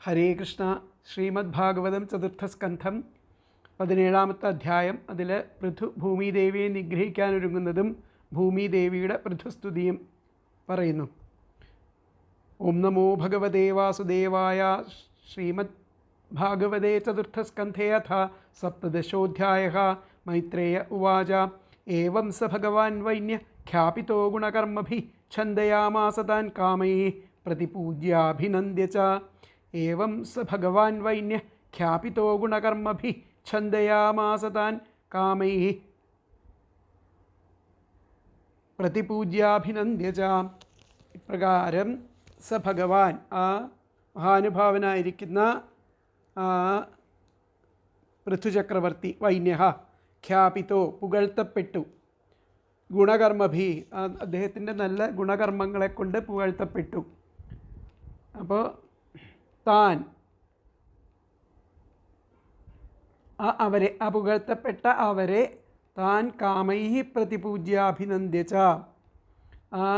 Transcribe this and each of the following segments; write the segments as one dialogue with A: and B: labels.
A: ഹരേ കൃഷ്ണ. ശ്രീമദ് ഭാഗവതം ചതുർത്ഥസ്കന്ധം 17-ാമത്തെ അധ്യായം. അതിൽ പൃഥു ഭൂമിദേവിയെ നിഗ്രഹിക്കാനൊരുങ്ങുന്നതും ഭൂമിദേവിയുടെ പൃഥുസ്തുതിയും പറയുന്നു. ഓം നമോ ഭഗവതേ വാസുദേവായ. ശ്രീമദ് ഭാഗവതേ ചതുർത്ഥസ്കന്ധേ അഥ സപ്തദശോऽധ്യായः. മൈത്രേയ ഉവാച. ഏവം സ ഭഗവാൻ വൈന്യ ഖ്യാപിതോ ഗുണകർമ്മഭിः ഛന്ദയാമാസ താൻ കാമൈः പ്രതിപൂജ്യാഭിനന്ദ്യ ച. ഏവം സ ഭഗവാൻ വൈന്യ ഖ്യാപിതോ ഗുണകർമ്മഭിः ഛന്ദയാമാസ താൻ കാമൈः പ്രതിപൂജ്യാഭിനന്ദ്യ ച. ഇപ്രകാരം സ ഭഗവാൻ, ആ മഹാനുഭാവനായിരിക്കുന്ന പൃഥുചക്രവർത്തി വൈന്യഃ ഖ്യാപിതോ പുകഴ്ത്തപ്പെട്ടു, ഗുണകർമ്മഭി അദ്ദേഹത്തിൻ്റെ നല്ല ഗുണകർമ്മങ്ങളെ കൊണ്ട് പുകഴ്ത്തപ്പെട്ടു. അപ്പോൾ താൻ അവരെ, പുകഴ്ത്തപ്പെട്ട അവരെ താൻ കാമൈഹി പ്രതിപൂജ്യാഭിനന്ദ്യ ച. ആ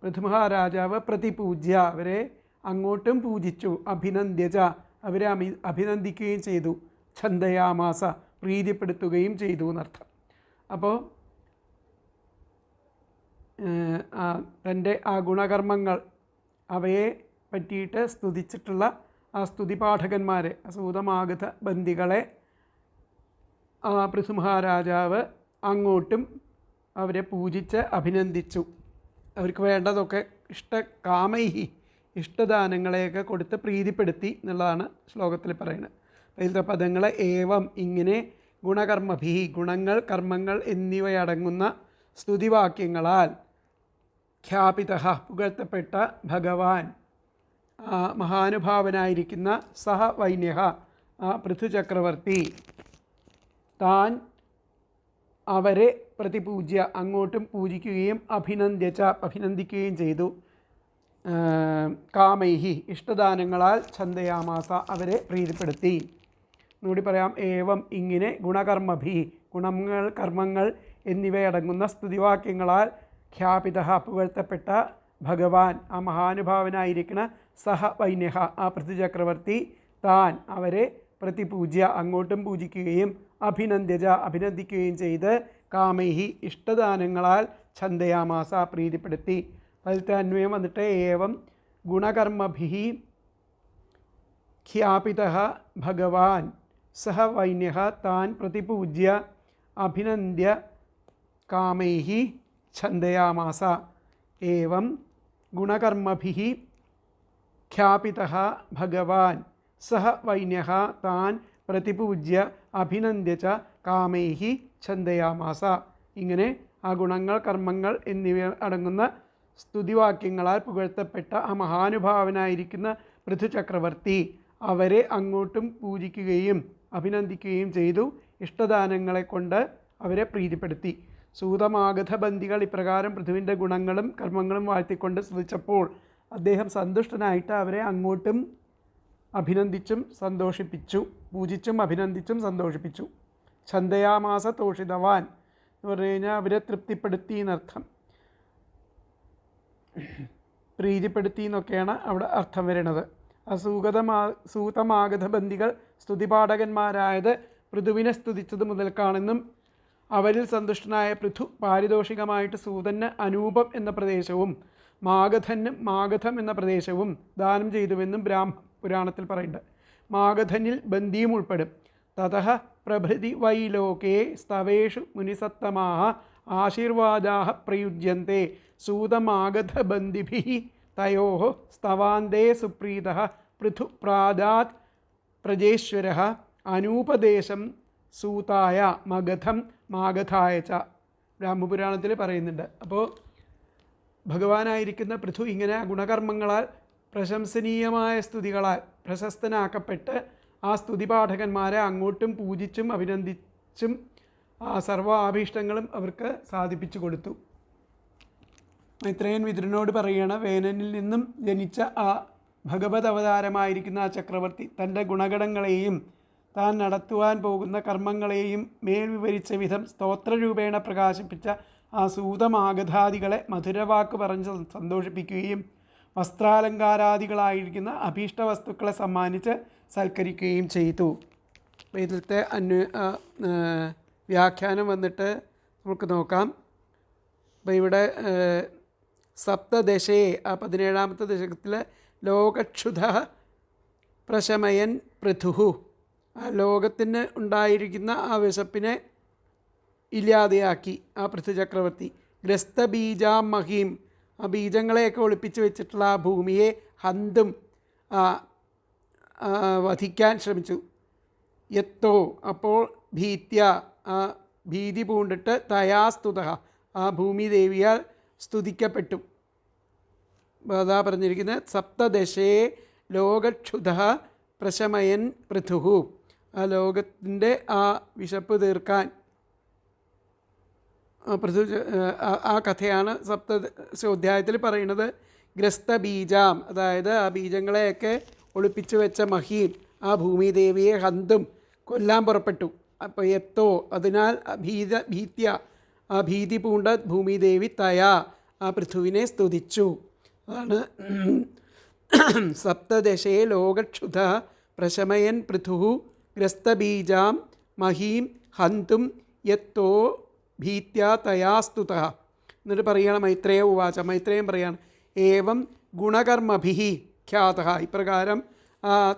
A: പൃഥുമഹാരാജാവ് പ്രതിപൂജ്യ, അവരെ അങ്ങോട്ടും പൂജിച്ചു, അഭിനന്ദ്യ ച, അവരെ അഭിനന്ദിക്കുകയും ചെയ്തു, ഛന്ദയാമാസ, പ്രീതിപ്പെടുത്തുകയും ചെയ്തു എന്നർത്ഥം. അപ്പോൾ തൻ്റെ ആ ഗുണകർമ്മങ്ങൾ അവയെ പറ്റിയിട്ട് സ്തുതിച്ചിട്ടുള്ള ആ സ്തുതിപാഠകന്മാരെ, സൂതമാഗത ബന്ദികളെ ആ പൃഥുമഹാരാജാവ് അങ്ങോട്ടും അവരെ പൂജിച്ച് അഭിനന്ദിച്ചു. അവർക്ക് വേണ്ടതൊക്കെ കാമൈഹി, ഇഷ്ടദാനങ്ങളെയൊക്കെ കൊടുത്ത് പ്രീതിപ്പെടുത്തി എന്നുള്ളതാണ് ശ്ലോകത്തിൽ പറയുന്നത്. അതിലത്തെ പദങ്ങൾ ഏവം, ഇങ്ങനെ, ഗുണകർമ്മഭി, ഗുണങ്ങൾ, കർമ്മങ്ങൾ എന്നിവയടങ്ങുന്ന സ്തുതിവാക്യങ്ങളാൽ, ഖ്യാപിത, പുകഴ്ത്തപ്പെട്ട ഭഗവാൻ, മഹാനുഭാവനായിരിക്കുന്ന സഹ വൈന്യഃ, ആ പൃഥുചക്രവർത്തി, താൻ അവരെ പ്രതിപൂജ്യ, അങ്ങോട്ടും പൂജിക്കുകയും അഭിനന്ദ്യച്ച, അഭിനന്ദിക്കുകയും ചെയ്തു, കാമൈഹി, ഇഷ്ടദാനങ്ങളാൽ, ഛന്ദയാമാസ, അവരെ പ്രീതിപ്പെടുത്തി. എന്നുകൂടി പറയാം. ഏവം, ഇങ്ങനെ, ഗുണകർമ്മഭി, ഗുണങ്ങൾ, കർമ്മങ്ങൾ എന്നിവയടങ്ങുന്ന സ്തുതിവാക്യങ്ങളാൽ, ഖ്യാപിത, പുകഴ്ത്തപ്പെട്ട ഭഗവാൻ, ആ മഹാനുഭാവനായിരിക്കുന്ന സഹ വൈന്യഃ, ആ പൃഥുചക്രവർത്തി, താൻ അവരെ പ്രതിപൂജ്യ, അങ്ങോട്ടും പൂജിക്കുകയും അഭിനന്ദ്യജ, അഭിനന്ദിക്കുകയും ചെയ്ത്, കാമൈഹി, ഇഷ്ടദാനങ്ങളാൽ, ഛന്ദയാമാസ, പ്രീതിപ്പെടുത്തി. അതിലത്തെ അന്വയം വന്നിട്ട് ഏവം ഗുണകർമ്മഭിः ഖ്യാപിതഃ ഭഗവാൻ സഹ വൈന്യഃ താൻ പ്രതിപൂജ്യ അഭിനന്ദ്യ കാമൈഹി ഛന്ദയാമാസ. ഏവം ഗുണകർമ്മഭിः ഖ്യാപിതഃ ഭഗവാൻ സഹ വൈന്യഃ താൻ പ്രതിപൂജ്യ അഭിനന്ദ്യ ച കാമൈഹി ഛന്ദയാമാസ. ഇങ്ങനെ ആ ഗുണങ്ങൾ, കർമ്മങ്ങൾ എന്നിവ അടങ്ങുന്ന സ്തുതിവാക്യങ്ങളാൽ പുകഴ്ത്തപ്പെട്ട ആ മഹാനുഭാവനായിരിക്കുന്ന പൃഥുചക്രവർത്തി അവരെ അങ്ങോട്ടും പൂജിക്കുകയും അഭിനന്ദിക്കുകയും ചെയ്തു, ഇഷ്ടദാനങ്ങളെ കൊണ്ട് അവരെ പ്രീതിപ്പെടുത്തി. സൂതമാഗത ബന്ദികൾ ഇപ്രകാരം പൃഥുവിൻ്റെ ഗുണങ്ങളും കർമ്മങ്ങളും വാഴ്ത്തിക്കൊണ്ട് സ്തുതിച്ചപ്പോൾ അദ്ദേഹം സന്തുഷ്ടനായിട്ട് അവരെ അങ്ങോട്ടും അഭിനന്ദിച്ചും സന്തോഷിപ്പിച്ചു, പൂജിച്ചും അഭിനന്ദിച്ചും സന്തോഷിപ്പിച്ചു. ഛന്ദയാമാസ തോഷിതവാൻ എന്ന് പറഞ്ഞു കഴിഞ്ഞാൽ അവരെ തൃപ്തിപ്പെടുത്തി എന്നർത്ഥം, പ്രീതിപ്പെടുത്തി എന്നൊക്കെയാണ് അവിടെ അർത്ഥം വരുന്നത്. സൂതമാഗത ബന്ദികൾ സ്തുതിപാഠകന്മാരായത് പൃഥുവിനെ സ്തുതിച്ചത് മുതൽക്കാണെന്നും അവരിൽ സന്തുഷ്ടനായ പൃഥു പാരിതോഷികമായിട്ട് സൂതന് അനൂപം എന്ന പ്രദേശവും മാഗധന് മാഗധം എന്ന പ്രദേശവും ദാനം ചെയ്തുവെന്നും പുരാണത്തിൽ പറയുന്നുണ്ട്. മാഗധനിൽ ബന്ദിയും ഉൾപ്പെടും. തതഃ പ്രഭൃതി വൈ ലോകേ സ്തവേഷു മുനിസത്തമാഃ ആശീർവാദാഃ പ്രയുജ്യന്തെ സൂതമാഗധബന്ദിഭിഃ തയോഃ സ്തവാന്തേ സുപ്രീതഃ പൃഥു പ്രാദാത് പ്രജേശ്വരഃ അനൂപദേശം സൂതായ മഗധം മാഗധായ ച. ബ്രഹ്മപുരാണത്തിൽ പറയുന്നുണ്ട്. അപ്പോൾ ഭഗവാനായിരിക്കുന്ന പൃഥു ഇങ്ങനെ ഗുണകർമ്മങ്ങളാൽ, പ്രശംസനീയമായ സ്തുതികളാൽ പ്രശസ്തനാക്കപ്പെട്ട് ആ സ്തുതിപാഠകന്മാരെ അങ്ങോട്ടും പൂജിച്ചും അഭിനന്ദിച്ചും ആ സർവ്വ ആഭീഷ്ടങ്ങളും അവർക്ക് സാധിപ്പിച്ചു കൊടുത്തു. മൈത്രേയൻ വിതുരനോട് പറയുകയാണ്, വേനനിൽ നിന്നും ജനിച്ച ആ ഭഗവത് അവതാരമായിരിക്കുന്ന ആ ചക്രവർത്തി തൻ്റെ ഗുണഗണങ്ങളെയും താൻ നടത്തുവാൻ പോകുന്ന കർമ്മങ്ങളെയും മേൽ വിവരിച്ച വിധം സ്തോത്രരൂപേണ പ്രകാശിപ്പിച്ച ആ സൂതമാഗധാദികളെ മധുരവാക്ക് പറഞ്ഞ് സന്തോഷിപ്പിക്കുകയും വസ്ത്രാലങ്കാരാദികളായിരിക്കുന്ന അഭീഷ്ട വസ്തുക്കളെ സമ്മാനിച്ച് സൽക്കരിക്കുകയും ചെയ്തു. അപ്പോൾ ഇതിലത്തെ വ്യാഖ്യാനം വന്നിട്ട് നമുക്ക് നോക്കാം. അപ്പോൾ ഇവിടെ സപ്തദശയെ 17ാമത്തെ ദശകത്തിൽ ലോകക്ഷുധ പ്രശമയൻ പൃഥുഹു, ആ ലോകത്തിന് ഉണ്ടായിരിക്കുന്ന ആ വിശപ്പിനെ ഇല്ലാതെയാക്കി ആ പൃഥു ചക്രവർത്തി. ഗ്രസ്തബീജാം മഹീം, ആ ബീജങ്ങളെയൊക്കെ ഒളിപ്പിച്ച് വെച്ചിട്ടുള്ള ആ ഭൂമിയെ ഹന്തും വധിക്കാൻ ശ്രമിച്ചു. യത്തോ, അപ്പോൾ ഭീത്യ, ആ ഭീതി പൂണ്ടിട്ട് തയാസ്തുത, ആ ഭൂമി ദേവിയാൽ സ്തുതിക്കപ്പെട്ടു. അതാ പറഞ്ഞിരിക്കുന്നത് സപ്തദശയെ ലോകക്ഷുധ പ്രശമയൻ പൃഥുഹു, ആ ലോകത്തിൻ്റെ ആ വിശപ്പ് തീർക്കാൻ ആ കഥയാണ് സപ്തദശോധ്യായത്തിൽ പറയുന്നത്. ഗ്രസ്തബീജാം, അതായത് ആ ബീജങ്ങളെയൊക്കെ ഒളിപ്പിച്ചു വെച്ച മഹീം, ആ ഭൂമിദേവിയെ ഹന്തും കൊല്ലാൻ പുറപ്പെട്ടു. അപ്പോൾ എത്തോ, അതിനാൽ ഭീത്യ, ആ ഭീതി പൂണ്ട ഭൂമിദേവി തയാ, ആ പൃഥുവിനെ സ്തുതിച്ചു. അതാണ് സപ്തദശയെ ലോകക്ഷുധ പ്രശമയൻ പൃഥു ഗ്രസ്തബീജാം മഹീം ഹന്തും യത്തോ ഭീത്യ തയാസ്തുത. എന്നിട്ട് പറയുകയാണ് മൈത്രേയ ഉവാച, മൈത്രേയം പറയാണ് ഏവം ഗുണകർമ്മഭിഹി ഖ്യാത, ഇപ്രകാരം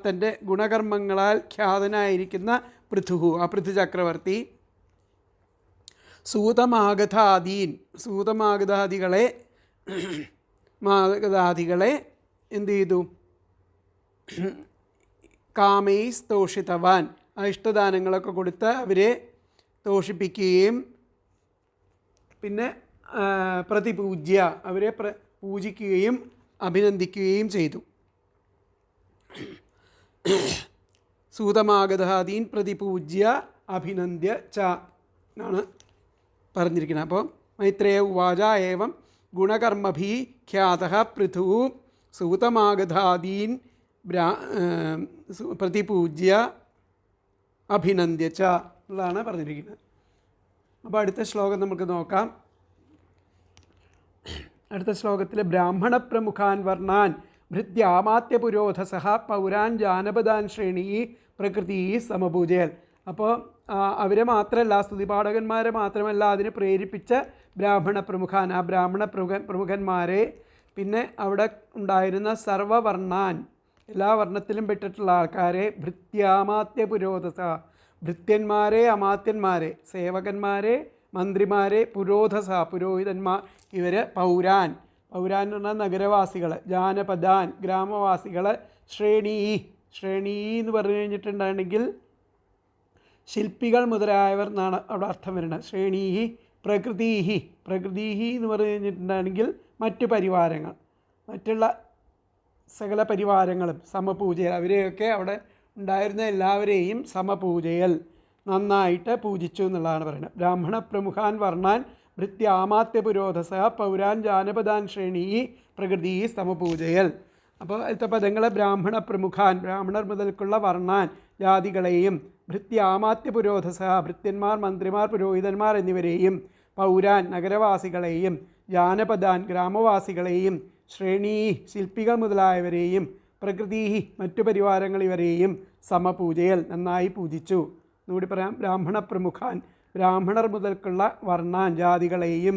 A: തൻ്റെ ഗുണകർമ്മങ്ങളാൽ ഖ്യാതനായിരിക്കുന്ന പൃഥുഹു, ആ പൃഥു ചക്രവർത്തി സൂതമാഗതാദികളെ എന്ത് ചെയ്തു? കാമൈസ് തോഷിതവാൻ, ആ ഇഷ്ടദാനങ്ങളൊക്കെ കൊടുത്ത് അവരെ തോഷിപ്പിക്കുകയും പിന്നെ പ്രതിപൂജ്യ, അവരെ പൂജിക്കുകയും അഭിനന്ദിക്കുകയും ചെയ്തു. സൂതമാഗതാദീൻ പ്രതിപൂജ്യ അഭിനന്ദ്യ ച എന്നാണ് പറഞ്ഞിരിക്കുന്നത്. അപ്പോൾ മൈത്രേയ ഉവാച ഏവം ഗുണകർമ്മഭി ഖ്യാത പൃഥു സൂതമാഗതാദീൻ പ്രതിപൂജ്യ അഭിനന്ദ്യ ച എന്നുള്ളതാണ് പറഞ്ഞിരിക്കുന്നത്. അപ്പോൾ അടുത്ത ശ്ലോകം നമുക്ക് നോക്കാം. അടുത്ത ശ്ലോകത്തിൽ ബ്രാഹ്മണ പ്രമുഖാൻ വർണ്ണാൻ ഭൃത്യാമാത്യപുരോധസ പൗരാൻ ജാനപദാൻ ശ്രേണി പ്രകൃതി സമപൂജയൽ. അപ്പോൾ അവരെ മാത്രമല്ല, സ്തുതിപാഠകന്മാരെ മാത്രമല്ല അതിന് പ്രേരിപ്പിച്ച ബ്രാഹ്മണ പ്രമുഖാൻ, ആ ബ്രാഹ്മണ പ്രമുഖന്മാരെ, പിന്നെ അവിടെ ഉണ്ടായിരുന്ന സർവവർണ്ണാൻ, എല്ലാ വർണ്ണത്തിലും പെട്ടിട്ടുള്ള ആൾക്കാരെ, ഭൃത്യാമാത്യ പുരോധസ, ഭൃത്യന്മാരെ, അമാത്യന്മാരെ, സേവകന്മാരെ, മന്ത്രിമാരെ, പുരോധസ പുരോഹിതന്മാർ, ഇവർ പൗരാൻ എന്ന് പറഞ്ഞാൽ നഗരവാസികൾ, ജാനപദാൻ ഗ്രാമവാസികൾ, ശ്രേണീ എന്ന് പറഞ്ഞു കഴിഞ്ഞിട്ടുണ്ടെങ്കിൽ ശില്പികൾ മുതലായവർ എന്നാണ് അവിടെ അർത്ഥം വരുന്നത്. ശ്രേണീഹി പ്രകൃതീഹി എന്ന് പറഞ്ഞു കഴിഞ്ഞിട്ടുണ്ടെങ്കിൽ മറ്റു പരിവാരങ്ങൾ, മറ്റുള്ള സകല പരിവാരങ്ങളും സമപൂജയൽ, അവരെയൊക്കെ അവിടെ ഉണ്ടായിരുന്ന എല്ലാവരെയും സമപൂജയൽ, നന്നായിട്ട് പൂജിച്ചു എന്നുള്ളതാണ് പറയുന്നത്. ബ്രാഹ്മണ പ്രമുഖാൻ വർണ്ണാൻ ഭൃത്യാമാത്യ പുരോധസ പൗരാൻ ജാനപദാൻ ശ്രേണീ പ്രകൃതി സമപൂജയൽ. അപ്പോൾ അടുത്ത പദങ്ങൾ ബ്രാഹ്മണ പ്രമുഖാൻ, ബ്രാഹ്മണർ മുതൽക്കുള്ള വർണ്ണാൻ ജാതികളെയും, ഭൃത്യാമാത്യ പുരോധസ ഭൃത്യന്മാർ, മന്ത്രിമാർ, പുരോഹിതന്മാർ എന്നിവരെയും, പൗരാൻ നഗരവാസികളെയും, ജാനപദാൻ ഗ്രാമവാസികളെയും, ശ്രേണീ ശില്പികൾ മുതലായവരെയും, പ്രകൃതി മറ്റു പരിവാരങ്ങൾ ഇവരെയും സമപൂജയൽ നന്നായി പൂജിച്ചു. എന്നുകൂടി പറയാം. ബ്രാഹ്മണ പ്രമുഖാൻ ബ്രാഹ്മണർ മുതൽക്കുള്ള വർണ്ണാൻ ജാതികളെയും,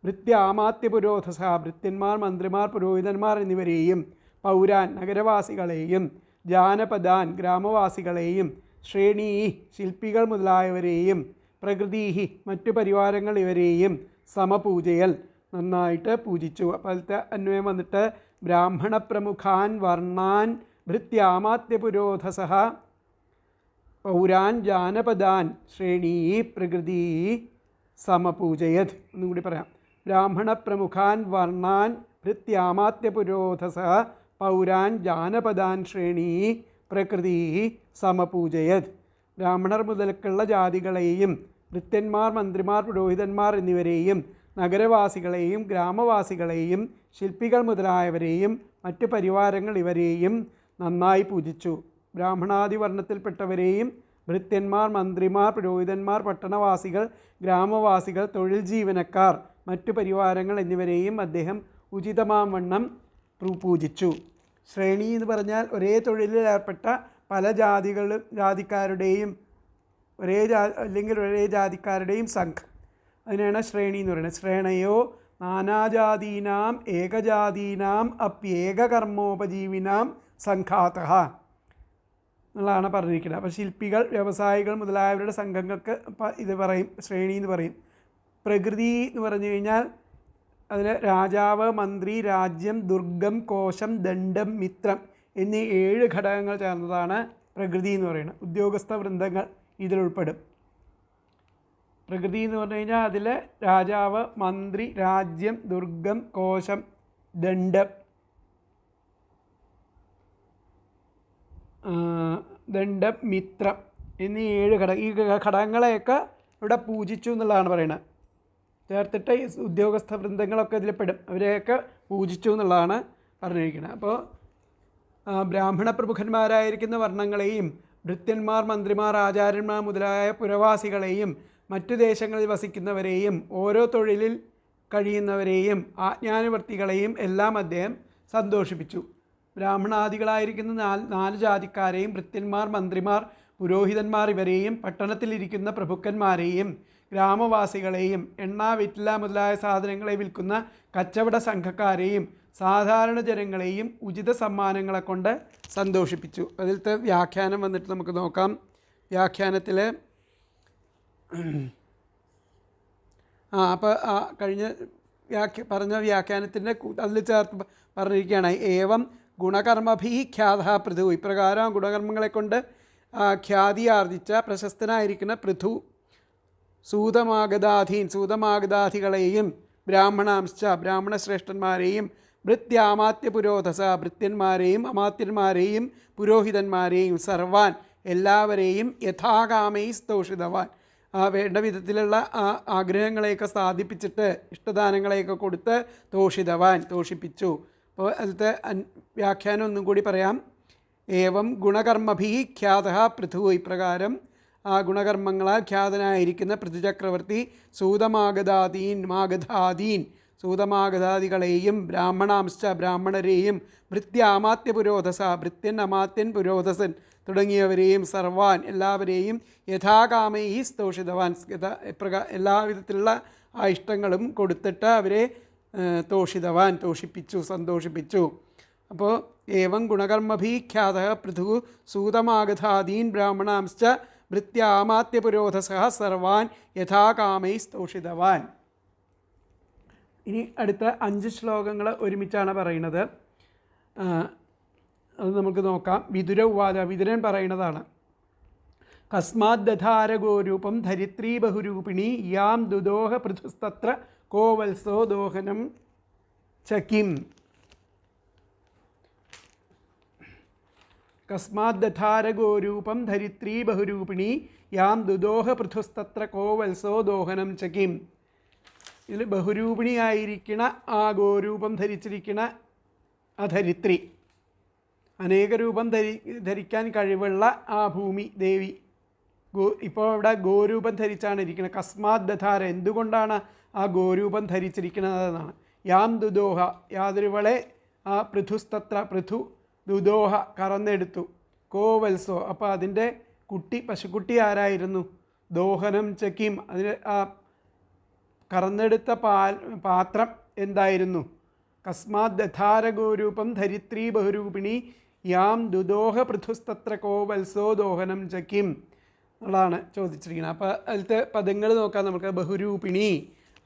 A: ഭൃത്യാമാത്യ പുരോധസ ഭൃത്യന്മാർ, മന്ത്രിമാർ, പുരോഹിതന്മാർ എന്നിവരെയും, പൗരാൻ നഗരവാസികളെയും, ജാനപദാൻ ഗ്രാമവാസികളെയും, ശ്രേണീ ശില്പികൾ മുതലായവരെയും, പ്രകൃതി മറ്റു പരിവാരങ്ങൾ ഇവരെയും സമപൂജയൽ നന്നായിട്ട് പൂജിച്ചു. അപ്പോൾ അതിലത്തെ അന്വയം വന്നിട്ട് ബ്രാഹ്മണ പ്രമുഖാൻ വർണ്ണാൻ ഭൃത്യാമാത്യ പുരോധസ പൗരാൻ ജാനപദാൻ ശ്രേണീ പ്രകൃതി സമപൂജയത്. എന്നും കൂടി പറയാം. ബ്രാഹ്മണ പ്രമുഖാൻ വർണ്ണാൻ ഭൃത്യാമാത്യ പുരോധസ പൗരാൻ ജാനപദാൻ ശ്രേണീ പ്രകൃതി സമപൂജയത്. ബ്രാഹ്മണർ മുതൽക്കുള്ള ജാതികളെയും, ഭൃത്യന്മാർ, മന്ത്രിമാർ, പുരോഹിതന്മാർ എന്നിവരെയും, നഗരവാസികളെയും, ഗ്രാമവാസികളെയും, ശില്പികൾ മുതലായവരെയും, മറ്റു പരിവാരങ്ങൾ ഇവരെയും നന്നായി പൂജിച്ചു. ബ്രാഹ്മണാദി വർണ്ണത്തിൽപ്പെട്ടവരെയും, ഭൃത്യന്മാർ, മന്ത്രിമാർ, പുരോഹിതന്മാർ, പട്ടണവാസികൾ, ഗ്രാമവാസികൾ, തൊഴിൽ ജീവനക്കാർ, മറ്റു പരിവാരങ്ങൾ എന്നിവരെയും അദ്ദേഹം ഉചിതമാം വണ്ണം പൂജിച്ചു. ശ്രേണി എന്ന് പറഞ്ഞാൽ ഒരേ തൊഴിലിലേർപ്പെട്ട പല ജാതിക്കാരുടെയും അല്ലെങ്കിൽ ഒരേ ജാതിക്കാരുടെയും സംഘം, അതിനാണ് ശ്രേണി എന്ന് പറയുന്നത്. ശ്രേണയോ നാനാജാതീനാം ഏകജാതീനാം അപ്യേകകർമ്മോപജീവിനാം സംഘാതഃ എന്നുള്ളതാണ് പറഞ്ഞിരിക്കുന്നത്. അപ്പോൾ ശില്പികൾ, വ്യവസായികൾ മുതലായവരുടെ സംഘങ്ങൾക്ക് ഇത് പറയും, ശ്രേണി എന്ന് പറയും. പ്രകൃതി എന്ന് പറഞ്ഞു കഴിഞ്ഞാൽ അതിൽ രാജാവ്, മന്ത്രി, രാജ്യം, ദുർഗം, കോശം, ദണ്ഡം, മിത്രം എന്നീ 7 ഘടകങ്ങൾ ചേർന്നതാണ് പ്രകൃതി എന്ന് പറയുന്നത്. ഉദ്യോഗസ്ഥ വൃന്ദങ്ങൾ ഇതിലുൾപ്പെടും. പ്രകൃതി എന്ന് പറഞ്ഞു കഴിഞ്ഞാൽ അതിൽ രാജാവ്, മന്ത്രി, രാജ്യം, ദുർഗം, കോശം, ദണ്ഡം മിത്രം എന്നീ 7 ഈ ഘടകങ്ങളെയൊക്കെ ഇവിടെ പൂജിച്ചു എന്നുള്ളതാണ് പറയുന്നത്. ചേർത്തിട്ട് ഈ ഉദ്യോഗസ്ഥ വൃന്ദങ്ങളൊക്കെ ഇതിൽ പെടും, അവരെയൊക്കെ പൂജിച്ചു എന്നുള്ളതാണ് പറഞ്ഞിരിക്കുന്നത്. അപ്പോൾ ബ്രാഹ്മണ പ്രമുഖന്മാരായിരിക്കുന്ന വർണ്ണങ്ങളെയും ഭൃത്യന്മാർ, മന്ത്രിമാർ, ആചാര്യന്മാർ മുതലായ പുരവാസികളെയും മറ്റു ദേശങ്ങളിൽ വസിക്കുന്നവരെയും ഓരോ തൊഴിലിൽ കഴിയുന്നവരെയും ആജ്ഞാനുവർത്തികളെയും എല്ലാം അദ്ദേഹം സന്തോഷിപ്പിച്ചു. ബ്രാഹ്മണാദികളായിരിക്കുന്ന 4 ജാതിക്കാരെയും ഭൃത്യന്മാർ, മന്ത്രിമാർ, പുരോഹിതന്മാർ ഇവരെയും പട്ടണത്തിലിരിക്കുന്ന പ്രഭുക്കന്മാരെയും ഗ്രാമവാസികളെയും എണ്ണ, വെറ്റില മുതലായ സാധനങ്ങളെ വിൽക്കുന്ന കച്ചവട സംഘക്കാരെയും സാധാരണ ജനങ്ങളെയും ഉചിത സമ്മാനങ്ങളെ കൊണ്ട് സന്തോഷിപ്പിച്ചു. അതിലത്തെ വ്യാഖ്യാനം വന്നിട്ട് നമുക്ക് നോക്കാം. വ്യാഖ്യാനത്തിൽ അപ്പോൾ കഴിഞ്ഞ പറഞ്ഞ വ്യാഖ്യാനത്തിൻ്റെ അതിൽ ചേർത്ത് പറഞ്ഞിരിക്കുകയാണ്. ഏവം ഗുണകർമ്മഭി ഖ്യാത പൃഥു, ഇപ്രകാരം ഗുണകർമ്മങ്ങളെ കൊണ്ട് ഖ്യാതി ആർജിച്ച പ്രശസ്തനായിരിക്കുന്ന പൃഥു സൂതമാഗതാധികളെയും ബ്രാഹ്മണാംശ ബ്രാഹ്മണശ്രേഷ്ഠന്മാരെയും ഭൃത്യാമാത്യ പുരോധസ ഭൃത്യന്മാരെയും അമാത്യന്മാരെയും പുരോഹിതന്മാരെയും സർവാൻ എല്ലാവരെയും യഥാകാമൈ സ്തോഷിതവാൻ, വേണ്ട വിധത്തിലുള്ള ആഗ്രഹങ്ങളെയൊക്കെ സാധിപ്പിച്ചിട്ട് ഇഷ്ടദാനങ്ങളെയൊക്കെ കൊടുത്ത് തോഷിപ്പിച്ചു. അപ്പോൾ അതിലത്തെ വ്യാഖ്യാനം ഒന്നും കൂടി പറയാം. ഏവം ഗുണകർമ്മഭി ഖ്യാത പൃഥു, ഇപ്രകാരം ആ ഗുണകർമ്മങ്ങളാൽ ഖ്യാതനായിരിക്കുന്ന പൃഥുചക്രവർത്തി സൂതമാഗതാദികളെയും ബ്രാഹ്മണാംശ ബ്രാഹ്മണരെയും ഭൃത്യാമാത്യ പുരോധസ ഭൃത്യൻ, അമാത്യൻ, പുരോധസൻ തുടങ്ങിയവരെയും സർവാൻ എല്ലാവരെയും യഥാകാമൈ സ്തോഷിതവാൻ എല്ലാവിധത്തിലുള്ള ആ ഇഷ്ടങ്ങളും കൊടുത്തിട്ട് അവരെ സന്തോഷിപ്പിച്ചു. അപ്പോൾ ഏവം ഗുണകർമ്മഭി ഖ്യാത പൃഥു സൂതമാഗതാദീൻ ബ്രാഹ്മണാംശ്ച ഭൃത്യാമാത്യ പുരോധസ സർവാൻ യഥാകാമൈ സ്തോഷിതവാൻ. ഇനി അടുത്ത 5 ശ്ലോകങ്ങൾ ഒരുമിച്ചാണ് പറയുന്നത്. അത് നമുക്ക് നോക്കാം. വിതുരൻ പറയുന്നതാണ്. കസ്മാത് ദധാര ഗോരൂപം ധരിത്രീ ബഹുരൂപിണി യാം ദുദോഹ പൃഥുസ്തത്ര കോവത്സോ ദോഹനം ചകിം. കസ്മാത് ദധാര ഗോരൂപം ധരിത്രീ ബഹുരൂപിണി യാം ദുദോഹ പൃഥുസ്തത്ര കോവത്സോ ദോഹനം ചകിം. ഇതിൽ ബഹുരൂപിണിയായിരിക്കണ ആ ഗോരൂപം ധരിച്ചിരിക്കണ ആ ധരിത്രി, അനേക രൂപം ധരിക്കാൻ കഴിവുള്ള ആ ഭൂമി ദേവി ഇപ്പോൾ ഇവിടെ ഗോരൂപം ധരിച്ചാണ് ഇരിക്കുന്നത്. കസ്മാത് ദധാര, എന്തുകൊണ്ടാണ് ആ ഗോരൂപം ധരിച്ചിരിക്കുന്നത് എന്നാണ്. യാം ദുദോഹ, യാതൊരുവളെ ആ പൃഥുസ്തത്ര പൃഥു ദുദോഹ കറന്നെടുത്തു. കോവത്സോ, അപ്പോൾ അതിൻ്റെ കുട്ടി പശുക്കുട്ടി ആരായിരുന്നു? ദോഹനം ചക്കിം, അതിന് ആ കറന്നെടുത്ത പാത്രം എന്തായിരുന്നു? കസ്മാത് ദധാര ഗോരൂപം ധരിത്രീ ബഹുരൂപിണി യാം ദുദോഹ പൃഥുസ്തത്ര കോവത്സോ ദോഹനം ചക്കിം എന്നുള്ളതാണ് ചോദിച്ചിരിക്കുന്നത്. അപ്പോൾ അതിലത്തെ പദങ്ങൾ നോക്കാം നമുക്ക്. ബഹുരൂപിണി,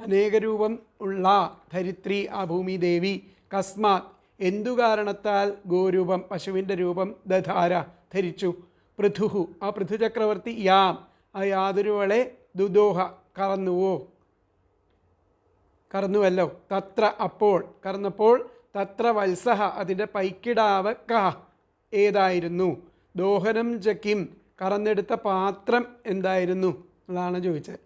A: അനേക രൂപം ഉള്ള, ധരിത്രി ആ ഭൂമി ദേവി, കസ്മാത് എന്തു കാരണത്താൽ, ഗോരൂപം പശുവിൻ്റെ രൂപം, ദധാര ധരിച്ചു, പൃഥുഹു ആ പൃഥു ചക്രവർത്തി, യാം ആ യാതൊരുവളെ, ദുദോഹ കറന്നുവല്ലോ, തത്ര അപ്പോൾ കറന്നപ്പോൾ, തത്ര വത്സഹ അതിൻ്റെ പൈക്കിടാവ്, കഹ ഏതായിരുന്നു, ദോഹനം ചക്കിം കറന്നെടുത്ത പാത്രം എന്തായിരുന്നു എന്നാണ് ചോദിച്ചത്.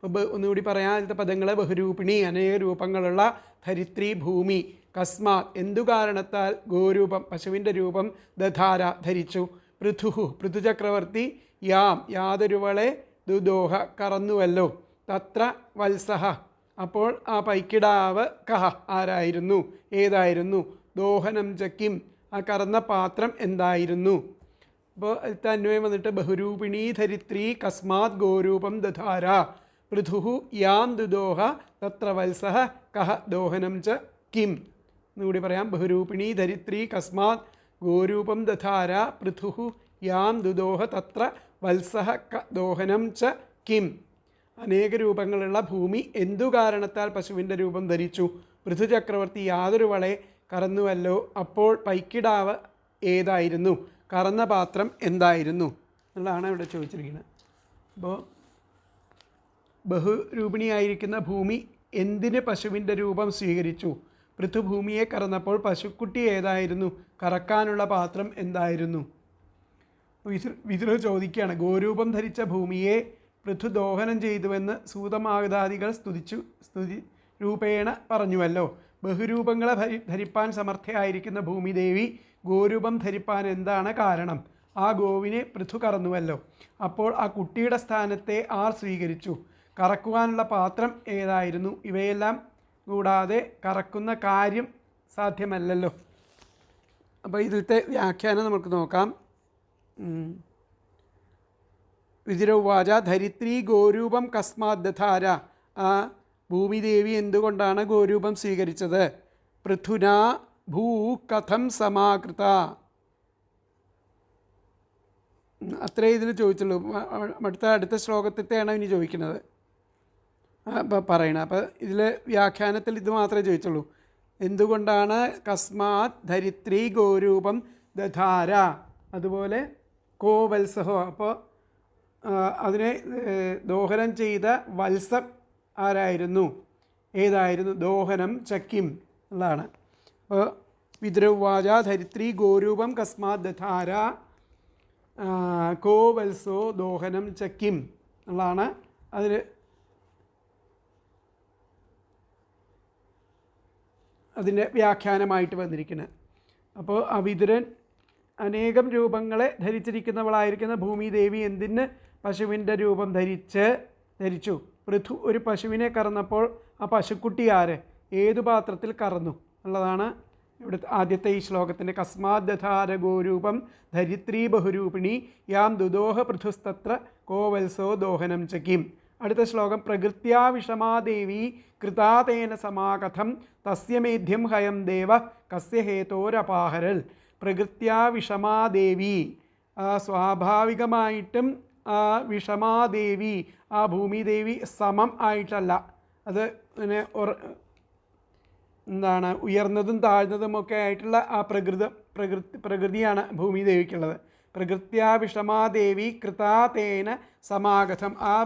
A: അപ്പോൾ ഒന്നുകൂടി പറയാൻ അതിലത്തെ പദങ്ങൾ. ബഹുരൂപിണി അനേക രൂപങ്ങളുള്ള, ധരിത്രി ഭൂമി, കസ്മാത് എന്തു കാരണത്താൽ, ഗോരൂപം പശുവിൻ്റെ രൂപം, ദധാര ധരിച്ചു, പൃഥുഹു പൃഥുചക്രവർത്തി, യാം യാതൊരുവളെ, ദുദോഹ കറന്നുവല്ലോ, തത്ര വത്സഹ അപ്പോൾ ആ പൈക്കിടാവ്, കഹ ആരായിരുന്നു ഏതായിരുന്നു, ദോഹനം ച കിം, ആ കറന്ന പാത്രം എന്തായിരുന്നു? അപ്പോൾ അടുത്ത അന്വയം വന്നിട്ട് ബഹുരൂപിണീ ധരിത്രി കസ്മാത് ഗോരൂപം ദധാര പൃഥു യാം ദുദോഹ തത്ര വത്സഹ കഹ ദോഹനം ച കിം. എന്നുകൂടി പറയാം. ബഹുരൂപിണീ ധരിത്രി കസ്മാത് ഗോരൂപം ദധാര പൃഥു യാം ദുദോഹ തത്ര വത്സഹ ക ദോഹനം ച കിം. അനേക രൂപങ്ങളുള്ള ഭൂമി എന്തു കാരണത്താൽ പശുവിൻ്റെ രൂപം ധരിച്ചു? പൃഥുചക്രവർത്തി യാതൊരു വളെ കറന്നുവല്ലോ, അപ്പോൾ പൈക്കിടാവ് ഏതായിരുന്നു? കറന്ന പാത്രം എന്തായിരുന്നു എന്നുള്ളതാണ് ഇവിടെ ചോദിച്ചിരിക്കുന്നത്. അപ്പോൾ ബഹുരൂപിണിയായിരിക്കുന്ന ഭൂമി എന്തിന് പശുവിൻ്റെ രൂപം സ്വീകരിച്ചു? പൃഥുഭൂമിയെ കറന്നപ്പോൾ പശുക്കുട്ടി ഏതായിരുന്നു? കറക്കാനുള്ള പാത്രം എന്തായിരുന്നു? വിതുരർ ചോദിക്കുകയാണ്, ഗോരൂപം ധരിച്ച ഭൂമിയെ പൃഥു ദോഹനം ചെയ്തുവെന്ന് സൂതമാഗതാദികൾ സ്തുതി രൂപേണ പറഞ്ഞുവല്ലോ. ബഹുരൂപങ്ങളെ ധരിപ്പാൻ സമർത്ഥയായിരിക്കുന്ന ഭൂമിദേവി ഗോരൂപം ധരിപ്പാൻ എന്താണ് കാരണം? ആ ഗോവിനെ പൃഥു കറന്നുവല്ലോ. അപ്പോൾ ആ കുട്ടിയുടെ സ്ഥാനത്തെ ആർ സ്വീകരിച്ചു? കറക്കുവാനുള്ള പാത്രം ഏതായിരുന്നു? ഇവയെല്ലാം കൂടാതെ കറക്കുന്ന കാര്യം സാധ്യമല്ലല്ലോ. അപ്പോൾ ഇതിലത്തെ വ്യാഖ്യാനം നമുക്ക് നോക്കാം. വിതുരവാച ധരിത്രി ഗോരൂപം കസ്മാത് ദധാര, ആ ഭൂമിദേവി എന്തുകൊണ്ടാണ് ഗോരൂപം സ്വീകരിച്ചത്? പൃഥുന ഭൂ കഥം സമാകൃത. അത്രേ ഇതിൽ ചോദിച്ചുള്ളൂ. അടുത്ത ശ്ലോകത്തെയാണ് ഇനി ചോദിക്കുന്നത് പറയണത്. അപ്പോൾ ഇതിൽ വ്യാഖ്യാനത്തിൽ ഇത് മാത്രമേ ചോദിച്ചുള്ളൂ. എന്തുകൊണ്ടാണ് കസ്മാത് ധരിത്രി ഗോരൂപം ദധാര, അതുപോലെ കോ വത്സഹോ, അപ്പോൾ അതിനെ ദോഹനം ചെയ്ത വത്സം ആരായിരുന്നു? ഏതായിരുന്നു? ദോഹനം ചക്കിം എന്നുള്ളതാണ്. അപ്പോൾ വിതുരവാച ധരിത്രി ഗോരൂപം കസ്മാത് ദധാര കോ വത്സോ ദോഹനം ചക്കിം എന്നുള്ളതാണ് അതിൻ്റെ വ്യാഖ്യാനമായിട്ട് വന്നിരിക്കുന്നത്. അപ്പോൾ ആ വിതുരൻ അനേകം രൂപങ്ങളെ ധരിച്ചിരിക്കുന്നവളായിരിക്കുന്ന ഭൂമിദേവി എന്തിന് പശുവിൻ്റെ രൂപം ധരിച്ചു? പൃഥു ഒരു പശുവിനെ കറന്നപ്പോൾ ആ പശുക്കുട്ടി ആര്? ഏതു പാത്രത്തിൽ കറന്നു എന്നുള്ളതാണ് ഇവിടെ ആദ്യത്തെ ഈ ശ്ലോകത്തിൻ്റെ. കസ്മാത് ദധാര ഗോരൂപം ധരിത്രി ബഹുരൂപിണി യാം ദുദോഹ പൃഥുസ്തത്ര കോവത്സോ ദോഹനം ചകിം. അടുത്ത ശ്ലോകം പ്രകൃത്യാ വിഷമാദേവി കൃതാതേന സമാകഥം തസ്യ മേധ്യം ഹയം ദേവ കസ്യ ഹേതോരപാഹരൽ. പ്രകൃത്യാ വിഷമാദേവി, സ്വാഭാവികമായിട്ടും ആ വിഷമാദേവി, ആ ഭൂമിദേവി സമം ആയിട്ടല്ല. അത് പിന്നെ എന്താണ് ഉയർന്നതും താഴ്ന്നതുമൊക്കെ ആയിട്ടുള്ള ആ പ്രകൃതിയാണ് ഭൂമിദേവിക്കുള്ളത്. പ്രകൃത്യാ വിഷമാദേവി കൃതാതേന സമാഗതം, ആ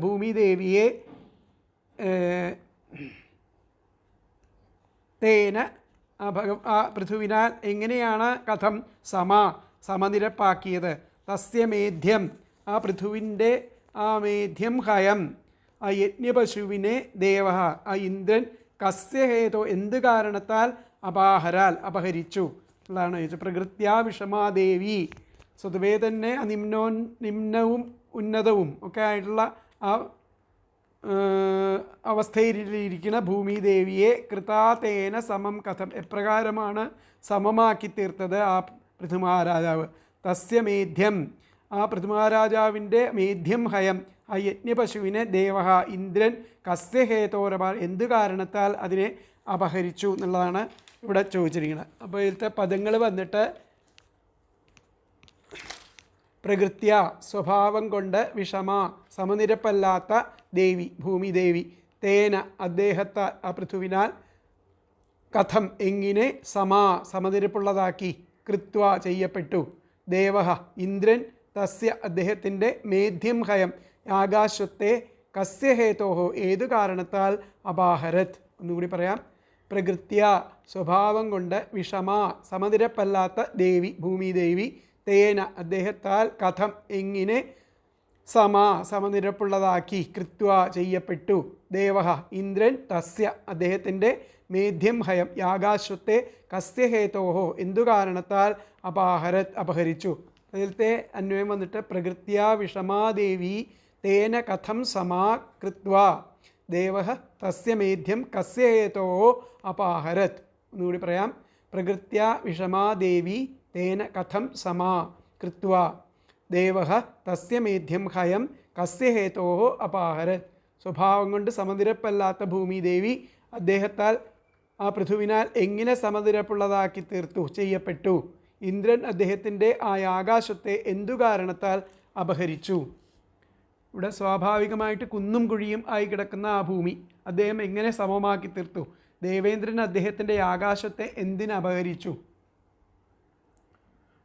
A: ഭൂമിദേവിയെ തേന ആ പൃഥുവിനാൽ എങ്ങനെയാണ് കഥം സമനിരപ്പാക്കിയത്? തസ്യ മേധ്യം, ആ പൃഥുവിൻ്റെ ആ മേധ്യം ഹയം, ആ യജ്ഞപശുവിനെ ദേവ, ആ ഇന്ദ്രൻ കസ്യ ഹേതോ എന്ത് കാരണത്താൽ അപഹരിച്ചു എന്നുള്ളതാണ് ചോദിച്ചത്. പ്രകൃത്യാ വിഷമാദേവി, സ്വതവേ തന്നെ നിമ്നവും ഉന്നതവും ഒക്കെ ആയിട്ടുള്ള ആ അവസ്ഥയിലിരിക്കുന്ന ഭൂമിദേവിയെ കൃതാതേന സമം കഥം, എപ്രകാരമാണ് സമമാക്കി തീർത്തത് ആ പൃഥുമഹാരാജാവ്? തസ്യ മേധ്യം, ആ പൃഥുമഹാരാജാവിൻ്റെ മേധ്യം ഹയം, ആ യജ്ഞപശുവിനെ ദേവ ഇന്ദ്രൻ കസ്യ ഹേതോരപാ എന്ത് കാരണത്താൽ അതിനെ അപഹരിച്ചു എന്നുള്ളതാണ് ഇവിടെ ചോദിച്ചിരിക്കുന്നത്. അപ്പോൾ ഇതിലത്തെ പദങ്ങൾ വന്നിട്ട് പ്രകൃത്യ സ്വഭാവം കൊണ്ട്, വിഷമ സമനിരപ്പല്ലാത്ത ദേവി ഭൂമിദേവി, തേന അദ്ദേഹത്തെ ആ പൃഥുവിനാൽ, കഥം എങ്ങനെ, സമനിരപ്പുള്ളതാക്കി, കൃത്വ ചെയ്യപ്പെട്ടു, ദേവ ഇന്ദ്രൻ, തസ്യ അദ്ദേഹത്തിൻ്റെ, മേധ്യം ഹയം ആകാശത്തെ, കസ്യ ഹേതോഹോ ഏതു കാരണത്താൽ, അപാഹരത് ഒന്നുകൂടി പറയാം. പ്രകൃത്യ സ്വഭാവം കൊണ്ട്, വിഷമ സമനിരപ്പല്ലാത്ത ദേവി ഭൂമിദേവി, തേന അദ്ദേഹത്താൽ, കഥം എങ്ങനെ, സമനിരപ്പുള്ളതാക്കി, കൃത്വ ചെയ്യപ്പെട്ടു, ദേവ ഇന്ദ്രൻ, തസ്യ അദ്ദേഹത്തിൻ്റെ, മേധ്യം ഹയം ആകാശത്തെ, കസ്യ ഹേതോഹോ എന്തു കാരണത്താൽ, അപാഹരത് അപഹരിച്ചു. അതിലത്തെ അന്വയം വന്നിട്ട് പ്രകൃത്യാ വിഷമാദേവി തേന കഥം സമാകൃത്വ ദേവ തസ്യ മേധ്യം കസ്യ ഹേതോഹോ അപാഹരത്. ഒന്നുകൂടി പറയാം. പ്രകൃത്യാ വിഷമാ ദേവി തേന കഥം സമാ കൃത്വാ ദേവഃ തസ്യ മേധ്യം ഹയം കസ്യ ഹേതോഃ അപാഹരത്. സ്വഭാവം കൊണ്ട് സമനിരപ്പല്ലാത്ത ഭൂമിദേവി അദ്ദേഹത്താൽ ആ പൃഥുവിനാൽ എങ്ങനെ സമനിരപ്പുള്ളതാക്കി തീർത്തു ചെയ്യപ്പെട്ടു. ഇന്ദ്രൻ അദ്ദേഹത്തിൻ്റെ ആ ആകാശത്തെ എന്തു കാരണത്താൽ അപഹരിച്ചു. ഇവിടെ സ്വാഭാവികമായിട്ട് കുന്നും കുഴിയും ആയി കിടക്കുന്ന ആ ഭൂമി അദ്ദേഹം എങ്ങനെ സമമാക്കി തീർത്തു. ദേവേന്ദ്രൻ അദ്ദേഹത്തിൻ്റെ ആകാശത്തെ എന്തിന് അപഹരിച്ചു.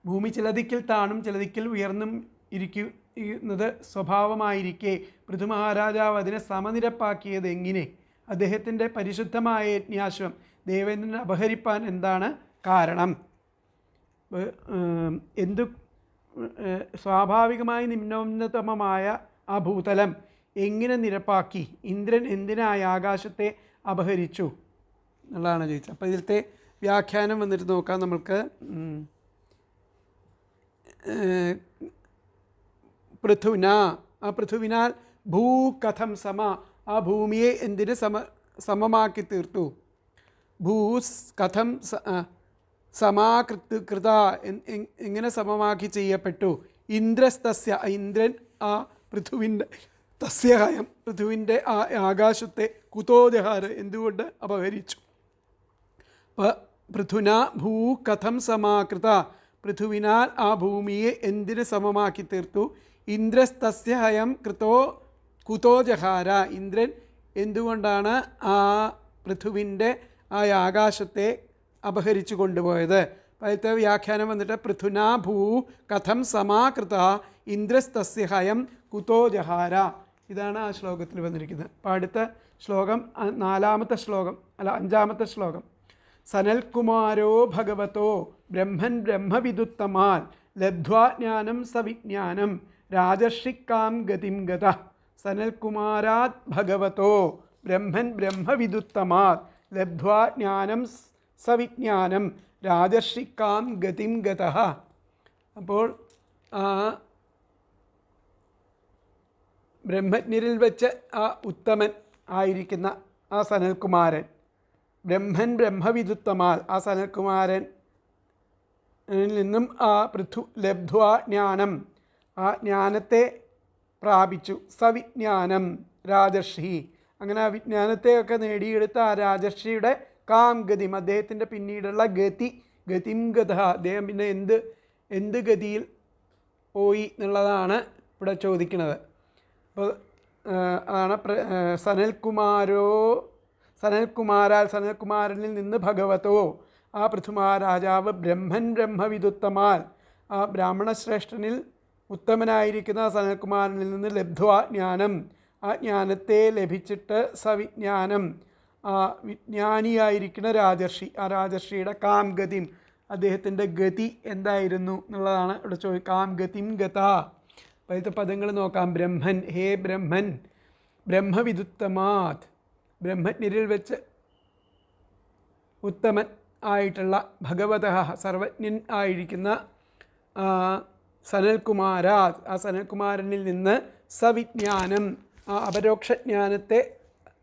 A: ഭൂമി ചിലതിക്കിൽ താണും ചിലതിക്കിൽ ഉയർന്നും ഇരിക്കുന്നത് സ്വഭാവമായിരിക്കെ പൃഥു മഹാരാജാവ് അതിനെ സമനിരപ്പാക്കിയത് എങ്ങനെ. അദ്ദേഹത്തിൻ്റെ പരിശുദ്ധമായ യജ്ഞാശ്വം ദേവേന്ദ്രനെ അപഹരിപ്പാൻ എന്താണ് കാരണം. എന്തു സ്വാഭാവികമായി നിമ്നോന്നതമായ ആ ഭൂതലം എങ്ങനെ നിരപ്പാക്കി ഇന്ദ്രൻ എന്തിനായി ആകാശത്തെ അപഹരിച്ചു എന്നുള്ളതാണ് ചോദിച്ചത്. അപ്പോൾ ഇതിലത്തെ വ്യാഖ്യാനം വന്നിട്ട് നോക്കാം നമ്മൾക്ക്. പൃഥുന, ആ പൃഥുവിനാൽ ഭൂകഥം സമ, ആ ഭൂമിയെ എന്തിന് സമമാക്കി തീർത്തു. ഭൂസ് കഥം സമാകൃത എങ്ങനെ സമമാക്കി ചെയ്യപ്പെട്ടു. ഇന്ദ്രസ്തസ്യ, ഇന്ദ്രൻ ആ പൃഥുവിൻ്റെ തസ്യഹയം പൃഥുവിൻ്റെ ആ ആകാശത്തെ കുതോജഹാര എന്തുകൊണ്ട് അപഹരിച്ചു. പൃഥുന ഭൂ കഥം സമാകൃത, പൃഥുവിനാൽ ആ ഭൂമിയെ എന്തിന് സമമാക്കി തീർത്തു. ഇന്ദ്രസ്തസ്യഹയം കുതോജഹാര, ഇന്ദ്രൻ എന്തുകൊണ്ടാണ് ആ പൃഥുവിൻ്റെ ആ ആകാശത്തെ അപഹരിച്ചു കൊണ്ടുപോയത്. അതിലത്തെ വ്യാഖ്യാനം വന്നിട്ട് പൃഥുന ഭൂ കഥം സമാകൃത ഇന്ദ്രസ്തസ്യഹയം കുതോജഹാര. ഇതാണ് ആ ശ്ലോകത്തിൽ വന്നിരിക്കുന്നത്. അപ്പോൾ അടുത്ത ശ്ലോകം അഞ്ചാമത്തെ ശ്ലോകം. സനൽകുമാരോ ഭഗവതോ ബ്രഹ്മൻ ബ്രഹ്മവിദുത്തമാൽ ലബ്ധ്വാ ജ്ഞാനം സവിജ്ഞാനം രാജർഷിക്കാം ഗതിം ഗത. സനൽകുമാരാത് ഭഗവതോ ബ്രഹ്മൻ ബ്രഹ്മവിദുത്തമാൽ ലബ്ധ്വാ ജ്ഞാനം സവിജ്ഞാനം രാജർഷിക്കാം ഗതിം ഗത. അപ്പോൾ ബ്രഹ്മജ്ഞരിൽ വെച്ച് ആ ഉത്തമൻ ആയിരിക്കുന്ന ആ സനൽകുമാരൻ, ബ്രഹ്മൻ ബ്രഹ്മവിദുത്തമാൽ, ആ സനൽകുമാരനിൽ നിന്നും ആ പൃഥു ലബ്ധ്വാ ജ്ഞാനം, ആ ജ്ഞാനത്തെ പ്രാപിച്ചു. സവിജ്ഞാനം രാജർഷി, അങ്ങനെ ആ വിജ്ഞാനത്തെയൊക്കെ നേടിയെടുത്ത ആ രാജർഷിയുടെ കാം ഗതിം, അദ്ദേഹത്തിൻ്റെ പിന്നീടുള്ള ഗതിം ഗത, അദ്ദേഹം പിന്നെ എന്ത് ഗതിയിൽ പോയി എന്നുള്ളതാണ് ഇവിടെ ചോദിക്കുന്നത്. അപ്പോൾ അതാണ് സനൽകുമാരനിൽ നിന്ന് ഭഗവതോ, ആ പൃഥുമഹാരാജാവ് ബ്രഹ്മൻ ബ്രഹ്മവിദുത്തമാൽ, ആ ബ്രാഹ്മണശ്രേഷ്ഠനിൽ ഉത്തമനായിരിക്കുന്ന സനൽകുമാരനിൽ നിന്ന് ലബ്ധ്വാ ജ്ഞാനം, ആ ജ്ഞാനത്തെ ലഭിച്ചിട്ട് സവിജ്ഞാനം, ആ വിജ്ഞാനിയായിരിക്കുന്ന രാജർഷി, ആ രാജർഷിയുടെ കാം ഗതിം, അദ്ദേഹത്തിൻ്റെ ഗതി എന്തായിരുന്നു എന്നുള്ളതാണ് ഇവിടെ കാം ഗതിം ഗത. അപ്പോൾ പദങ്ങൾ നോക്കാം. ബ്രഹ്മൻ, ഹേ ബ്രഹ്മൻ, ബ്രഹ്മവിദുത്തമാത്, ബ്രഹ്മജ്ഞരിൽ വെച്ച് ഉത്തമൻ ആയിട്ടുള്ള ഭഗവതഃ സർവജ്ഞൻ ആയിരിക്കുന്ന സനൽകുമാരാത്, ആ സനൽകുമാരനിൽ നിന്ന് സവിജ്ഞാനം, ആ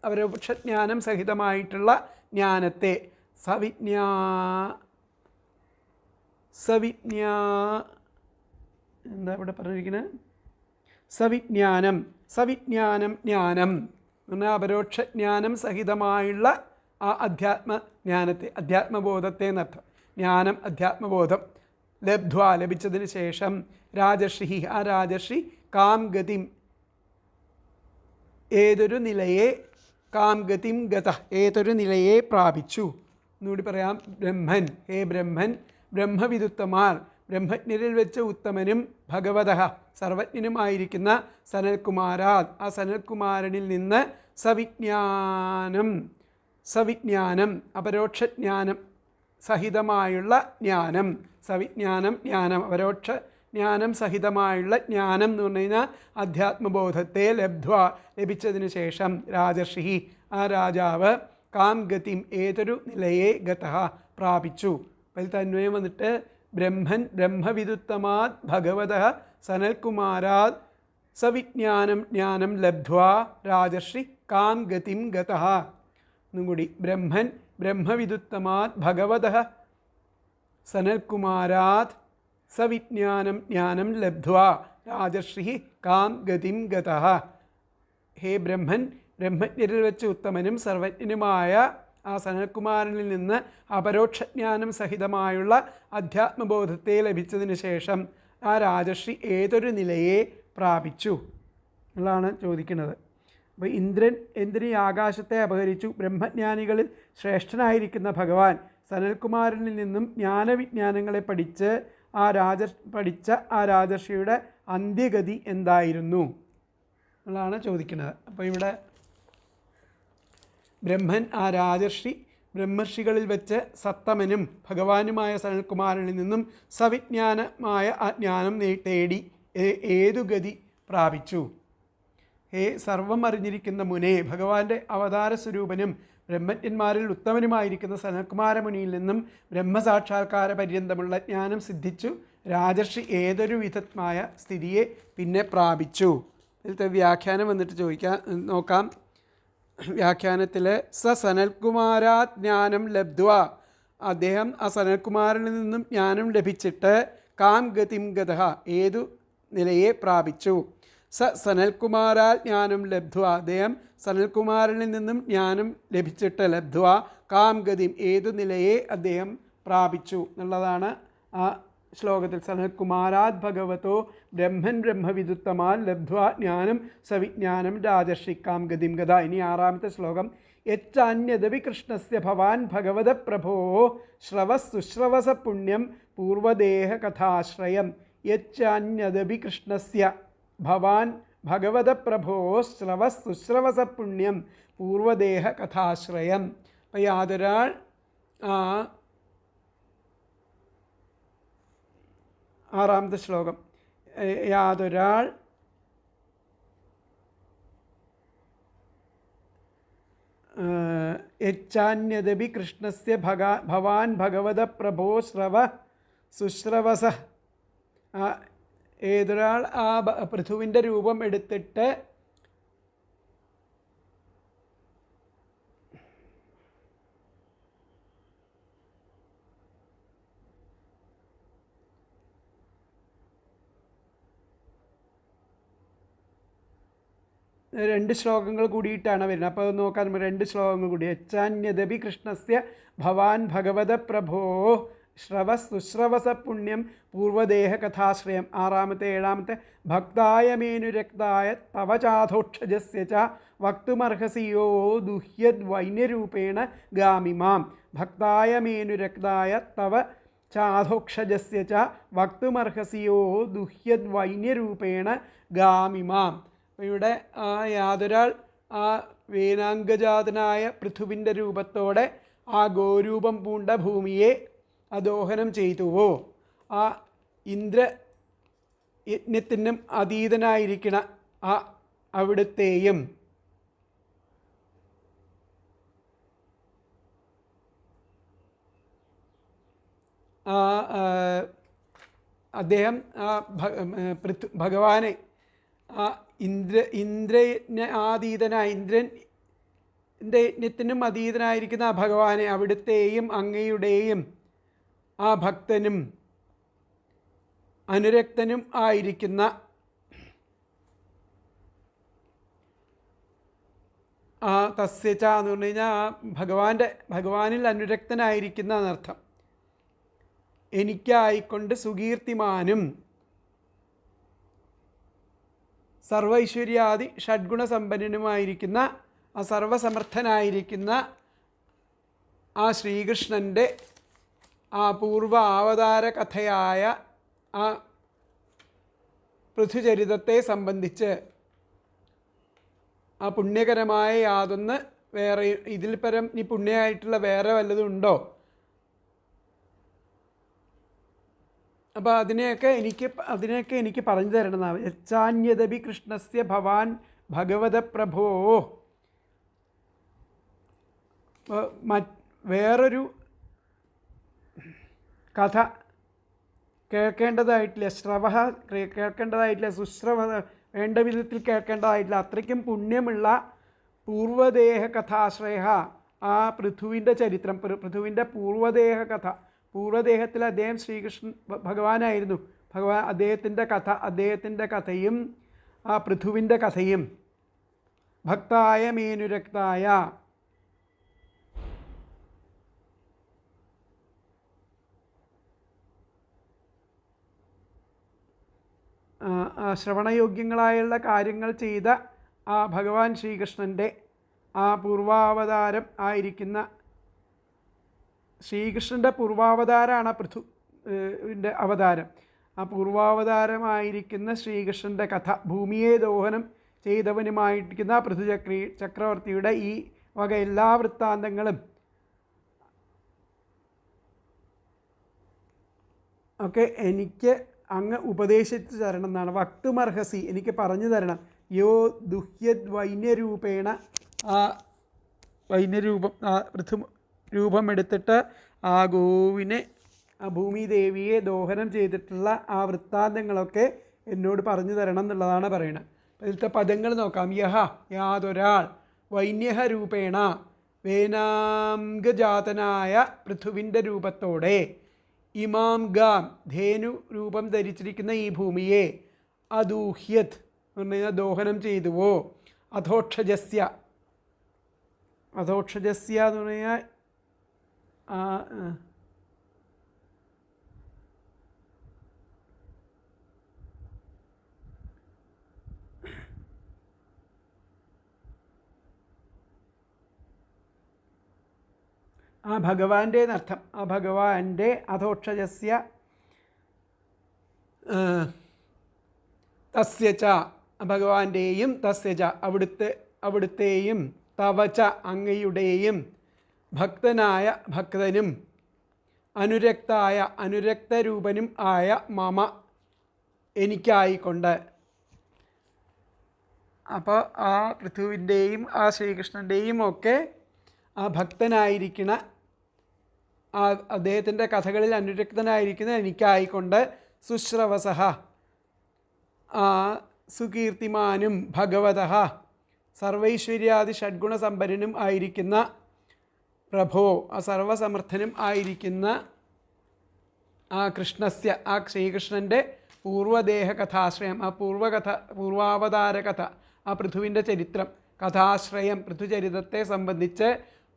A: അപരോക്ഷജ്ഞാനം സഹിതമായിട്ടുള്ള ജ്ഞാനത്തെ എന്താ ഇവിടെ പറഞ്ഞിരിക്കുന്നത്, സവിജ്ഞാനം ജ്ഞാനം എന്നാൽ അപരോക്ഷജ്ഞാനം സഹിതമായുള്ള ആ അധ്യാത്മജ്ഞാനത്തെ, അധ്യാത്മബോധത്തെ എന്നർത്ഥം. ജ്ഞാനം അധ്യാത്മബോധം ലബ്ധത്തിന് ശേഷം രാജർഷി, ആ രാജർഷി കാം ഗതിം, ഏതൊരു നിലയെ, കാം ഗതിം ഗത, ഏതൊരു നിലയെ പ്രാപിച്ചു. എന്നുകൂടി പറയാം. ബ്രഹ്മൻ, ഹേ ബ്രഹ്മൻ, ബ്രഹ്മവിദുത്തമാർ, ബ്രഹ്മജ്ഞരിൽ വെച്ച് ഉത്തമനും ഭഗവതഃ സർവജ്ഞനുമായിരിക്കുന്ന സനൽകുമാരാത്, ആ സനൽകുമാരനിൽ നിന്ന് സവിജ്ഞാനം അപരോക്ഷജ്ഞാനം സഹിതമായുള്ള ജ്ഞാനം, സവിജ്ഞാനം അപരോക്ഷ ജ്ഞാനം സഹിതമായുള്ള ജ്ഞാനം എന്ന് പറഞ്ഞു കഴിഞ്ഞാൽ അധ്യാത്മബോധത്തെ ലഭിച്ചതിന് ശേഷം രാജർഷി, ആ രാജാവ് കാം ഗതിം, ഏതൊരു നിലയെ ഗതഃ പ്രാപിച്ചു. അതിൽ തന്വയം വന്നിട്ട് ബ്രഹ്മൻ ബ്രഹ്മവിദുത്തമാത് ഭഗവതഃ സനൽകുമാരാത് സവിജ്ഞാനം ജ്ഞാനം ലബ്ധ്വാ രാജർഷി കാം ഗതിം ഗതഃ. എന്നും കൂടി. ബ്രഹ്മൻ ബ്രഹ്മവിദുത്തമാത് ഭഗവതഃ സനൽകുമാരാത് സവിജ്ഞാനം ജ്ഞാനം ലബ്ധ്വാ രാജർഷി കാം ഗതിം ഗതഃ. ഹേ ബ്രഹ്മൻ, ബ്രഹ്മജ്ഞരിൽ വെച്ച് ഉത്തമനും സർവജ്ഞനുമായ ആ സനൽകുമാരനിൽ നിന്ന് അപരോക്ഷജ്ഞാനം സഹിതമായുള്ള അധ്യാത്മബോധത്തെ ലഭിച്ചതിന് ശേഷം ആ രാജർഷി ഏതൊരു നിലയെ പ്രാപിച്ചു എന്നുള്ളതാണ് ചോദിക്കുന്നത്. അപ്പോൾ ഇന്ദ്രൻ എന്തിന് ആകാശത്തെ അപഹരിച്ചു? ബ്രഹ്മജ്ഞാനികളിൽ ശ്രേഷ്ഠനായിരിക്കുന്ന ഭഗവാൻ സനൽകുമാരനിൽ നിന്നും ജ്ഞാനവിജ്ഞാനങ്ങളെ പഠിച്ച ആ രാജർഷിയുടെ അന്ത്യഗതി എന്തായിരുന്നു എന്നുള്ളതാണ് ചോദിക്കുന്നത്. അപ്പോൾ ഇവിടെ ബ്രഹ്മൻ ആ രാജർഷി ബ്രഹ്മർഷികളിൽ വെച്ച് സത്തമനും ഭഗവാനുമായ സനൽകുമാരനിൽ നിന്നും സവിജ്ഞാനമായ ആ ജ്ഞാനം തേടി ഏതു ഗതി പ്രാപിച്ചു? ഹേ സർവം അറിഞ്ഞിരിക്കുന്ന മുനെ, ഭഗവാന്റെ അവതാര സ്വരൂപനും ബ്രഹ്മജ്ഞന്മാരിൽ ഉത്തമനുമായിരിക്കുന്ന സനൽകുമാരമുനിയിൽ നിന്നും ബ്രഹ്മസാക്ഷാത്കാര പര്യന്തമുള്ള ജ്ഞാനം സിദ്ധിച്ചു രാജർഷി ഏതൊരു വിധമായ സ്ഥിതിയെ പിന്നെ പ്രാപിച്ചു? ഇതിലത്തെ വ്യാഖ്യാനം വന്നിട്ട് നോക്കാം. വ്യാഖ്യാനത്തിൽ സനൽകുമാരാത് ജ്ഞാനം ലബ്ധ്വ, അദ്ദേഹം ആ സനൽകുമാരനിൽ നിന്നും ജ്ഞാനം ലഭിച്ചിട്ട് കാം ഗതിം ഗതഃ, ഏതു നിലയെ പ്രാപിച്ചു? സനൽകുമാരാൽ ജ്ഞാനം ലബ്ധ്വ, അദ്ദേഹം സനൽകുമാരനിൽ നിന്നും ജ്ഞാനം ലഭിച്ചിട്ട് ലബ്ധ്വ കാം ഗതിം, ഏതു നിലയെ അദ്ദേഹം പ്രാപിച്ചു എന്നുള്ളതാണ് ആ ശ്ലോകത്തിൽ. സനൽകുമാരാത് ഭഗവതോ ബ്രഹ്മൻ ബ്രഹ്മവിദുത്തമാൻ ലബ്ധ്വാ ജ്ഞാനം സവിജ്ഞാനം രാജർഷിക്കാം ഗതിം ഗത. ഇനി 6ാമത്തെ ശ്ലോകം. യച്ചാന്യദപി കൃഷ്ണസ്യ ഭവാൻ ഭഗവത പ്രഭോ ശ്രവസുശ്രവസ പുണ്യം പൂർവദേഹ കഥാശ്രയം. യച്ചാന്യദപി കൃഷ്ണസ്യ ഭവാൻ ഭഗവത പ്രഭോ ശ്രവസുശ്രവസ പുണ്യം പൂർവദേഹ കഥാശ്രയം. അപ്പം യാതൊരാൾ ആറാമത്തെ ശ്ലോകം. യാതൊരാൾ യച്ചാന്യദപി കൃഷ്ണസ്യ ഭവാൻ ഭഗവത പ്രഭോ ശ്രവ സുശ്രവസ, ഏതൊരാൾ ആ പൃഥുവിൻ്റെ രൂപം എടുത്തിട്ട് രണ്ട് ശ്ലോകങ്ങൾ കൂടിയിട്ടാണ് വരുന്നത്. അപ്പോൾ അത് നോക്കാൻ 2 ശ്ലോകങ്ങൾ കൂടി. യച്ചാന്യദപി കൃഷ്ണസ്യ ഭവാൻ ഭഗവത പ്രഭോ ശ്രവസുശ്രവസ പുണ്യം പൂർവദേഹ കഥാശ്രയം. 6ാമത്തെ 7ാമത്തെ. ഭക്തായ മേനുരക്തായ തവ ചാധോക്ഷജസ്യ ച വക്തുമർഹസിയോ ദുഹ്യദ്വൈന്യരൂപേണ ഗാമിമാം. ഭക്തായ മേനുരക്തായ തവ ചാധോക്ഷജസ്യ ച വക്തുമർഹസിയോ ദുഹ്യദ്വൈന്യരൂപേണ ഗാമിമാം. ഇവിടെ യാതൊരാൾ ആ വേനാംഗജാതനായ പൃഥുവിൻ്റെ രൂപത്തോടെ ആ ഗോരൂപം പൂണ്ട ഭൂമിയെ അദോഹനം ചെയ്തുവോ, ആ ഇന്ദ്രയജ്ഞത്തിനും അതീതനായിരിക്കണ ആ അവിടുത്തെയും അദ്ദേഹം ഭഗവാനെ ആ ഇന്ദ്രയജ്ഞ ആതീതനായ ഇന്ദ്രൻ്റെ യജ്ഞത്തിനും അതീതനായിരിക്കുന്ന ആ ഭഗവാനെ, അവിടുത്തെയും അങ്ങയുടെയും ആ ഭക്തനും അനുരക്തനും ആയിരിക്കുന്ന ആ തസ്യച്ച എന്ന് പറഞ്ഞു കഴിഞ്ഞാൽ ആ ഭഗവാനിൽ അനുരക്തനായിരിക്കുന്ന എന്നർത്ഥം. എനിക്കായിക്കൊണ്ട് സുകീർത്തിമാനും സർവൈശ്വര്യാദി ഷഡ്ഗുണസമ്പന്നനുമായിരിക്കുന്ന ആ സർവസമർത്ഥനായിരിക്കുന്ന ആ ശ്രീകൃഷ്ണൻ്റെ ആ പൂർവ അവതാര കഥയായ ആ പൃഥുചരിതത്തെ സംബന്ധിച്ച് ആ പുണ്യകരമായ യാതൊന്ന് വേറെ ഇതിൽ പരം ഈ പുണ്യമായിട്ടുള്ള വേറെ വല്ലതും ഉണ്ടോ? അപ്പോൾ അതിനെയൊക്കെ എനിക്ക് പറഞ്ഞു തരണമെന്നാണ്. യച്ചാന്യദപി കൃഷ്ണസ്യ ഭവാൻ ഭഗവത പ്രഭോ. വേറൊരു കഥ കേൾക്കേണ്ടതായിട്ടില്ല, കേൾക്കേണ്ടതായിട്ടില്ല, സുശ്രവ വേണ്ട വിധത്തിൽ കേൾക്കേണ്ടതായിട്ടില്ല. അത്രയ്ക്കും പുണ്യമുള്ള പൂർവദേഹ കഥാശ്രയ, ആ പൃഥുവിൻ്റെ ചരിത്രം, പൃഥുവിൻ്റെ പൂർവദേഹ കഥ, പൂർവ്വദേഹത്തിൽ അദ്ദേഹം ശ്രീകൃഷ്ണൻ ഭഗവാനായിരുന്നു. ഭഗവാൻ അദ്ദേഹത്തിൻ്റെ കഥയും ആ പൃഥുവിൻ്റെ കഥയും ഭക്തായ മേനുരക്തായ ശ്രവണയോഗ്യങ്ങളായുള്ള കാര്യങ്ങൾ ചെയ്ത ആ ഭഗവാൻ ശ്രീകൃഷ്ണൻ്റെ ആ പൂർവാവതാരം ആയിരിക്കുന്ന ശ്രീകൃഷ്ണൻ്റെ പൂർവാവതാരമാണ് പൃഥുവിൻ്റെ അവതാരം. ആ പൂർവാവതാരമായിരിക്കുന്ന ശ്രീകൃഷ്ണൻ്റെ കഥ, ഭൂമിയെ ദോഹനം ചെയ്തവനുമായിരിക്കുന്ന ചക്രവർത്തിയുടെ ഈ വക എല്ലാ വൃത്താന്തങ്ങളും ഒക്കെ എനിക്ക് അങ്ങ് ഉപദേശിച്ചു തരണം എന്നാണ്. വക്തുമർഹസി, എനിക്ക് പറഞ്ഞു തരണം. യോ ദുഹ്യത് വൈന്യരൂപേണ, ആ വൈന്യരൂപം, ആ പൃഥു രൂപം എടുത്തിട്ട് ആ ഗോവിനെ, ആ ഭൂമിദേവിയെ ദോഹനം ചെയ്തിട്ടുള്ള ആ വൃത്താന്തങ്ങളൊക്കെ എന്നോട് പറഞ്ഞു തരണം എന്നുള്ളതാണ് പറയുന്നത്. അതിലത്തെ പദങ്ങൾ നോക്കാം. യഹ, യാതൊരാൾ, വൈന്യഹ രൂപേണ, വേനാംഗജാതനായ പൃഥുവിൻ്റെ രൂപത്തോടെ, ഇമാം ഗാം, ധേനു രൂപം ധരിച്ചിരിക്കുന്ന ഈ ഭൂമിയെ, അദൂഹ്യത് എന്ന് പറഞ്ഞാൽ ദോഹനം ചെയ്തുവോ, അധോക്ഷജസ്യ എന്ന് പറഞ്ഞാൽ ആ ഭഗവാന്റെ അർത്ഥം. ആ ഭഗവാന്റെ അധോക്ഷജസ്യ തസ്യച, ഭഗവാന്റെയും, തസ്യച അവിടുത്തെയും, തവച അങ്ങയുടെയും, ഭക്തനായ ഭക്തനും, അനുരക്തായ അനുരക്തരൂപനും ആയ മമ എനിക്കായിക്കൊണ്ട്. അപ്പോൾ ആ പൃഥുവിൻ്റെയും ആ ശ്രീകൃഷ്ണൻ്റെയും ഒക്കെ ആ ഭക്തനായിരിക്കണ, ആ അദ്ദേഹത്തിൻ്റെ കഥകളിൽ അനുരക്തനായിരിക്കുന്ന എനിക്കായിക്കൊണ്ട്, സുശ്രവസഹ, ആ സുകീർത്തിമാനും, ഭഗവതഃ സർവൈശ്വര്യാദി ഷഡ്ഗുണസമ്പന്നനും ആയിരിക്കുന്ന പ്രഭോ, ആ സർവസമർത്ഥനും ആയിരിക്കുന്ന ആ കൃഷ്ണസ്യ, ആ ശ്രീകൃഷ്ണൻ്റെ പൂർവ്വദേഹ കഥാശ്രയം, ആ പൂർവാവതാര കഥ, ആ പൃഥുവിൻ്റെ ചരിത്രം, കഥാശ്രയം, പൃഥുചരിതത്തെ സംബന്ധിച്ച്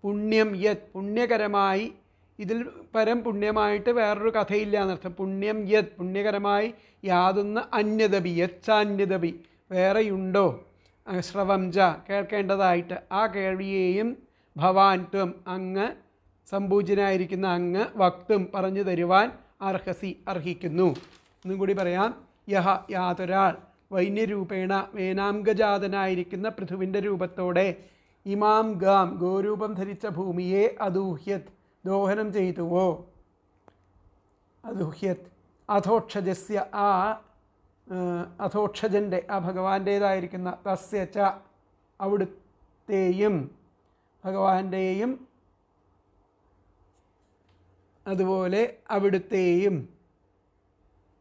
A: പുണ്യം യത്, പുണ്യകരമായി, ഇതിൽ പരം പുണ്യമായിട്ട് വേറൊരു കഥയില്ല എന്നർത്ഥം. പുണ്യം യത്, പുണ്യകരമായി യാതൊന്ന്, അന്യതപി യച്ചാന്യതപി, വേറെയുണ്ടോ, ശ്രവം ച കേൾക്കേണ്ടതായിട്ട്, ആ കേൾവിയെയും, ഭവാൻ ത്വം അങ്ങ്, സംപൂജ്യനായിരിക്കുന്ന അങ്ങ്, വക്തും പറഞ്ഞു തരുവാൻ, അർഹസി അർഹിക്കുന്നു. ഒന്നും കൂടി പറയാം. യഹ യാതൊരാൾ, വൈന്യരൂപേണ വേനാംഗജാതനായിരിക്കുന്ന പൃഥുവിൻ്റെ രൂപത്തോടെ, ഇമാം ഗാം ഗോരൂപം ധരിച്ച ഭൂമിയെ, അദൂഹ്യത് ദോഹനം ചെയ്തുവോ, അദൂഹ്യത് അധോക്ഷജസ്യ ആ അധോക്ഷജൻ്റെ, ആ ഭഗവാന്റേതായിരിക്കുന്ന, തസ്യ ച അവിടുത്തെയും, ഭഗവാന്റെയും അതുപോലെ അവിടുത്തെയും,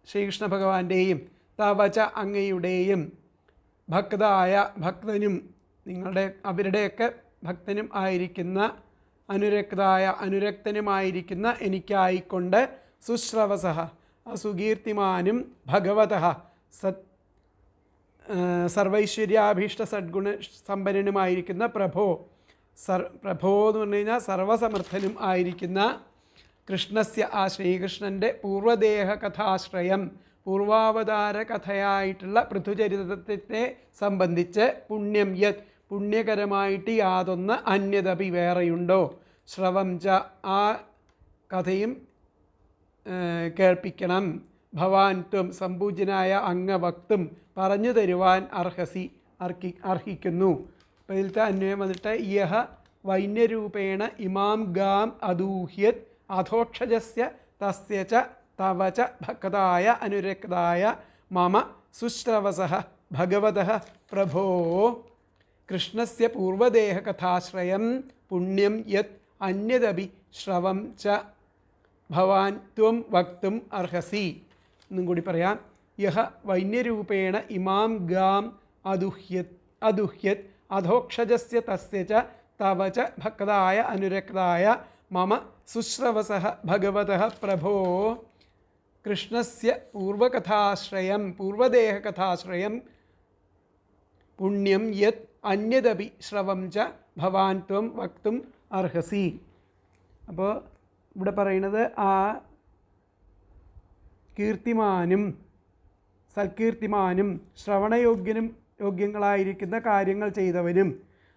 A: ശ്രീകൃഷ്ണ ഭഗവാന്റെയും, തവച അങ്ങയുടെയും, ഭക്തായ ഭക്തനും, അവരുടെയൊക്കെ ഭക്തനും ആയിരിക്കുന്ന, അനുരക്തായ അനുരക്തനുമായിരിക്കുന്ന എനിക്കായിക്കൊണ്ട്, സുശ്രവസഹ സുകീർത്തിമാനും, ഭഗവതഃ സർവൈശ്വര്യാഭീഷ്ട സദ്ഗുണ സമ്പന്നനുമായിരിക്കുന്ന പ്രഭോ, പ്രഭോ എന്ന് പറഞ്ഞു കഴിഞ്ഞാൽ സർവസമർത്ഥനും ആയിരിക്കുന്ന കൃഷ്ണസ്യ, ആ ശ്രീകൃഷ്ണൻ്റെ പൂർവ്വദേഹ കഥാശ്രയം, പൂർവാവതാര കഥയായിട്ടുള്ള പൃഥുചരിതത്തെ സംബന്ധിച്ച്, പുണ്യം യത് പുണ്യകരമായിട്ട് യാതൊന്ന്, അന്യതപി വേറെയുണ്ടോ, ശ്രവം ച ആ കഥയും കേൾപ്പിക്കണം, ഭവാൻ ത്വം സംപൂജ്യനായ അങ്ങ്, വക്തും പറഞ്ഞു തരുവാൻ, അർഹസി അർഹിക്കുന്നു. അപ്പോൾ ഇതിലത്തെ അന്വയം വന്നിട്ട്, യഹ വൈന്യരൂപേണ ഇമാം ഗാം അദൂഹ്യത് അധോക്ഷജസ്യ തസ്യ ച തവ ച ഭക്തായ അനുരക്തായ മമ സുശ്രവസഃ ഭഗവതഃ പ്രഭോ കൃഷ്ണസ്യ പൂർവ്വദേഹ കഥാശ്രയം പുണ്യം യത് അന്യദപി ശ്രവം ച ഭവാൻ ത്വം വക്തും അർഹസി. എന്നും കൂടി പറയാം. യഹ വൈന്യരൂപേണ ഇമാം ഗാം അദുഹ്യത് അധോക്ഷജസ്യ തസ്യ ച തവ ച ഭക്തായ അനുരക്തായ മമ സുശ്രവസഃ ഭഗവതഃ പ്രഭോ കൃഷ്ണസ്യ പൂർവദേഹകഥാശ്രയം പുണ്യം യത് അന്യദപി ശ്രവം ച ഭവാൻ ത്വം വക്തും അർഹസി. അപ്പോൾ ഇവിടെ പറയുന്നത് ആ കീർത്തിമാനും സൽകീർത്തിമാനും യോഗ്യങ്ങളായിരിക്കുന്ന കാര്യങ്ങൾ ചെയ്തവനും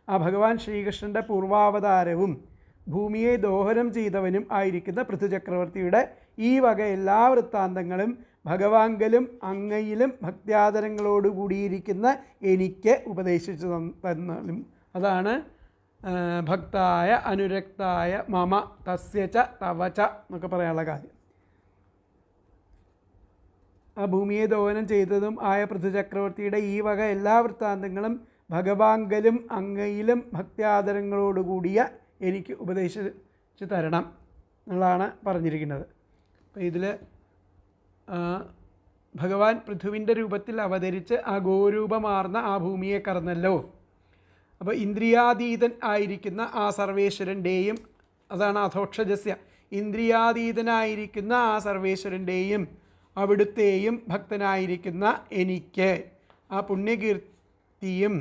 A: ആ ഭഗവാൻ ശ്രീകൃഷ്ണൻ്റെ പൂർവാവതാരവും ഭൂമിയെ ദോഹനം ചെയ്തവനും ആയിരിക്കുന്ന പൃഥുചക്രവർത്തിയുടെ ഈ വക എല്ലാ വൃത്താന്തങ്ങളും ഭഗവാങ്കലും അങ്ങയിലും ഭക്ത്യാദരങ്ങളോടുകൂടിയിരിക്കുന്ന എനിക്ക് ഉപദേശിച്ചു തന്നാലും അതാണ് ഭക്തായ അനുരക്തായ മമ തസ്യ ച തവ ച എന്നൊക്കെ പറയാനുള്ള കാര്യം. ആ ഭൂമിയെ ദോഹനം ചെയ്തതും ആയ പൃഥുചക്രവർത്തിയുടെ ഈ വക എല്ലാ വൃത്താന്തങ്ങളും ഭഗവാങ്കലും അങ്ങയിലും ഭക്ത്യാദരങ്ങളോടുകൂടിയ എനിക്ക് ഉപദേശിച്ചു തരണം എന്നുള്ളതാണ് പറഞ്ഞിരിക്കുന്നത്. അപ്പോൾ ഇതിൽ ഭഗവാൻ പൃഥുവിൻ്റെ രൂപത്തിൽ അവതരിച്ച് ആ ഗോരൂപമാർന്ന ആ ഭൂമിയെ കറന്നല്ലോ. അപ്പോൾ ഇന്ദ്രിയാതീതൻ ആയിരിക്കുന്ന ആ സർവേശ്വരൻ്റെയും അതാണ് അധോക്ഷജസ്യ ഇന്ദ്രിയാതീതനായിരിക്കുന്ന ആ സർവേശ്വരൻ്റെയും അവിടുത്തെയും ഭക്തനായിരിക്കുന്ന എനിക്ക് ആ പുണ്യകീർത്തിയും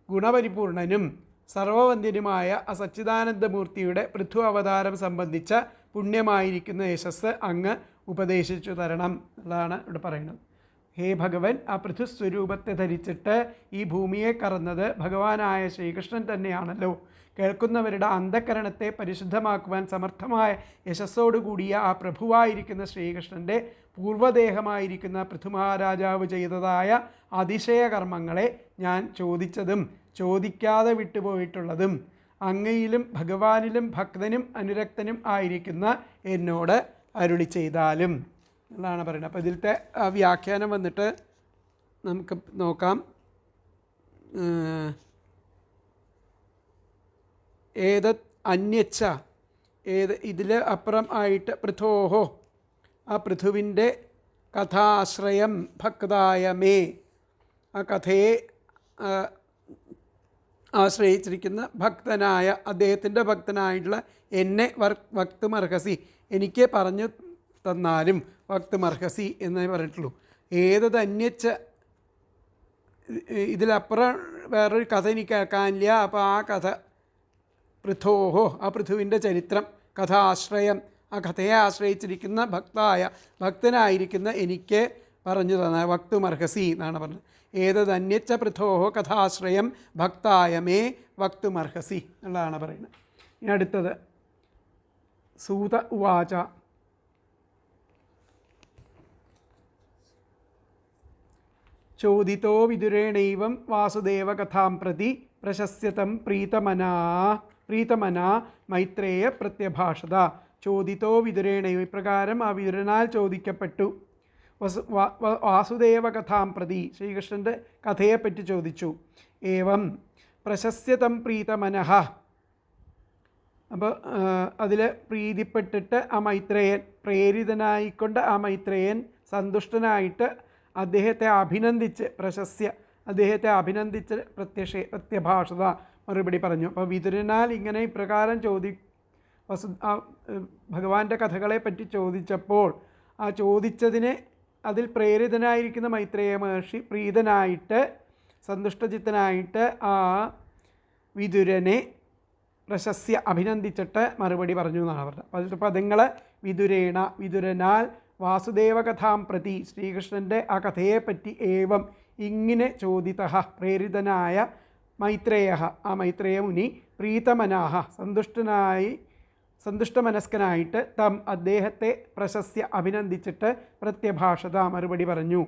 A: ഗുണപരിപൂർണനും സർവവന്ദ്യനുമായ ആ സച്ചിദാനന്ദമൂർത്തിയുടെ പൃഥു അവതാരം സംബന്ധിച്ച പുണ്യമായിരിക്കുന്ന യശസ് അങ്ങ് ഉപദേശിച്ചു തരണം എന്നുള്ളതാണ് ഇവിടെ പറയുന്നത്. ഹേ ഭഗവൻ, ആ പൃഥുസ്വരൂപത്തെ ധരിച്ചിട്ട് ഈ ഭൂമിയെ കറന്നത് ഭഗവാനായ ശ്രീകൃഷ്ണൻ തന്നെയാണല്ലോ. കേൾക്കുന്നവരുടെ അന്ധകരണത്തെ പരിശുദ്ധമാക്കുവാൻ സമർത്ഥമായ യശസ്സോടുകൂടിയ ആ പ്രഭുവായിരിക്കുന്ന ശ്രീകൃഷ്ണൻ്റെ പൂർവ്വദേഹമായിരിക്കുന്ന പൃഥുമഹാരാജാവ് ചെയ്തതായ അതിശയകർമ്മങ്ങളെ ഞാൻ ചോദിച്ചതും ചോദിക്കാതെ വിട്ടുപോയിട്ടുള്ളതും അങ്ങയിലും ഭഗവാനിലും ഭക്തനും അനുരക്തനും ആയിരിക്കുന്ന എന്നോട് അരുളി ചെയ്താലും എന്നാണ് പറയുന്നത്. അപ്പോൾ ഇതിലത്തെ വ്യാഖ്യാനം വന്നിട്ട് നമുക്ക് നോക്കാം. ഏതത് അന്യച്ച ഇതിൽ അപ്പുറം ആയിട്ട് പൃഥോഹോ ആ പൃഥുവിൻ്റെ കഥാശ്രയം ഭക്തായ മേ ആ കഥയെ ആശ്രയിച്ചിരിക്കുന്ന ഭക്തനായ അദ്ദേഹത്തിൻ്റെ ഭക്തനായിട്ടുള്ള എന്നെ വക്തുമർഹസി എനിക്ക് പറഞ്ഞു തന്നാലും വക്തുമർഹസി എന്നേ പറഞ്ഞിട്ടുള്ളൂ. ഏതത് അന്യച്ച ഇതിലപ്പുറം വേറൊരു കഥ എനിക്ക് കേൾക്കാനില്ല. അപ്പോൾ ആ കഥ പൃഥോഹോ ആ പൃഥുവിൻ്റെ ചരിത്രം കഥാശ്രയം ആ കഥയെ ആശ്രയിച്ചിരിക്കുന്ന ഭക്തനായിരിക്കുന്ന എനിക്ക് പറഞ്ഞു തന്ന വക്തുമർഹസി എന്നാണ് പറഞ്ഞത്. ഏതന്യച്ച പൃഥോഹോ കഥാശ്രയം ഭക്തായ മേ വക്തുമർഹസി എന്നുള്ളതാണ് പറയുന്നത്. ഇനി അടുത്തത് സൂത ഉവാച ചോദിതോ വിദുരേണൈവം വാസുദേവ കഥാം പ്രതി പ്രശസ്യതം പ്രീതമനാ മൈത്രേയ പ്രത്യഭാഷത. ചോദിതോ വിദുരേണൈവ ഇപ്രകാരം ആ വിദുരനാൽ ചോദിക്കപ്പെട്ടു. വാസുദേവ കഥാം പ്രതി ശ്രീകൃഷ്ണൻ്റെ കഥയെപ്പറ്റി ചോദിച്ചു. ഏവം പ്രശസ്യതം പ്രീതമനഃ അപ്പോൾ അതിൽ പ്രീതിപ്പെട്ടിട്ട് ആ മൈത്രേയൻ പ്രേരിതനായിക്കൊണ്ട് ആ മൈത്രേയൻ സന്തുഷ്ടനായിട്ട് അദ്ദേഹത്തെ അഭിനന്ദിച്ച് അദ്ദേഹത്തെ അഭിനന്ദിച്ച് പ്രത്യഭാഷത മറുപടി പറഞ്ഞു. അപ്പോൾ വിതുരനാൽ ഇങ്ങനെ ഇപ്രകാരം ഭഗവാന്റെ കഥകളെ പറ്റി ചോദിച്ചപ്പോൾ ആ ചോദിച്ചതിനെ അതിൽ പ്രേരിതനായിരിക്കുന്ന മൈത്രേയ മഹർഷി പ്രീതനായിട്ട് സന്തുഷ്ടചിത്തനായിട്ട് ആ വിതുരനെ പ്രശസ്യ അഭിനന്ദിച്ചിട്ട് മറുപടി പറഞ്ഞു എന്നാണ് പറഞ്ഞത്. അപ്പോൾ അതിൽ പദങ്ങൾ വിതുരനാൽ വാസുദേവ കഥാം പ്രതി ശ്രീകൃഷ്ണൻ്റെ ആ കഥയെപ്പറ്റി ഏവം ഇങ്ങനെ ചോദിതഃ പ്രേരിതനായ മൈത്രേയ ആ മൈത്രേയ മുനി പ്രീതമനാഹ സന്തുഷ്ടമനസ്കനായിട്ട് അദ്ദേഹത്തെ പ്രശസ്യ അഭിനന്ദിച്ചിട്ട് പ്രത്യഭാഷത മറുപടി പറഞ്ഞു.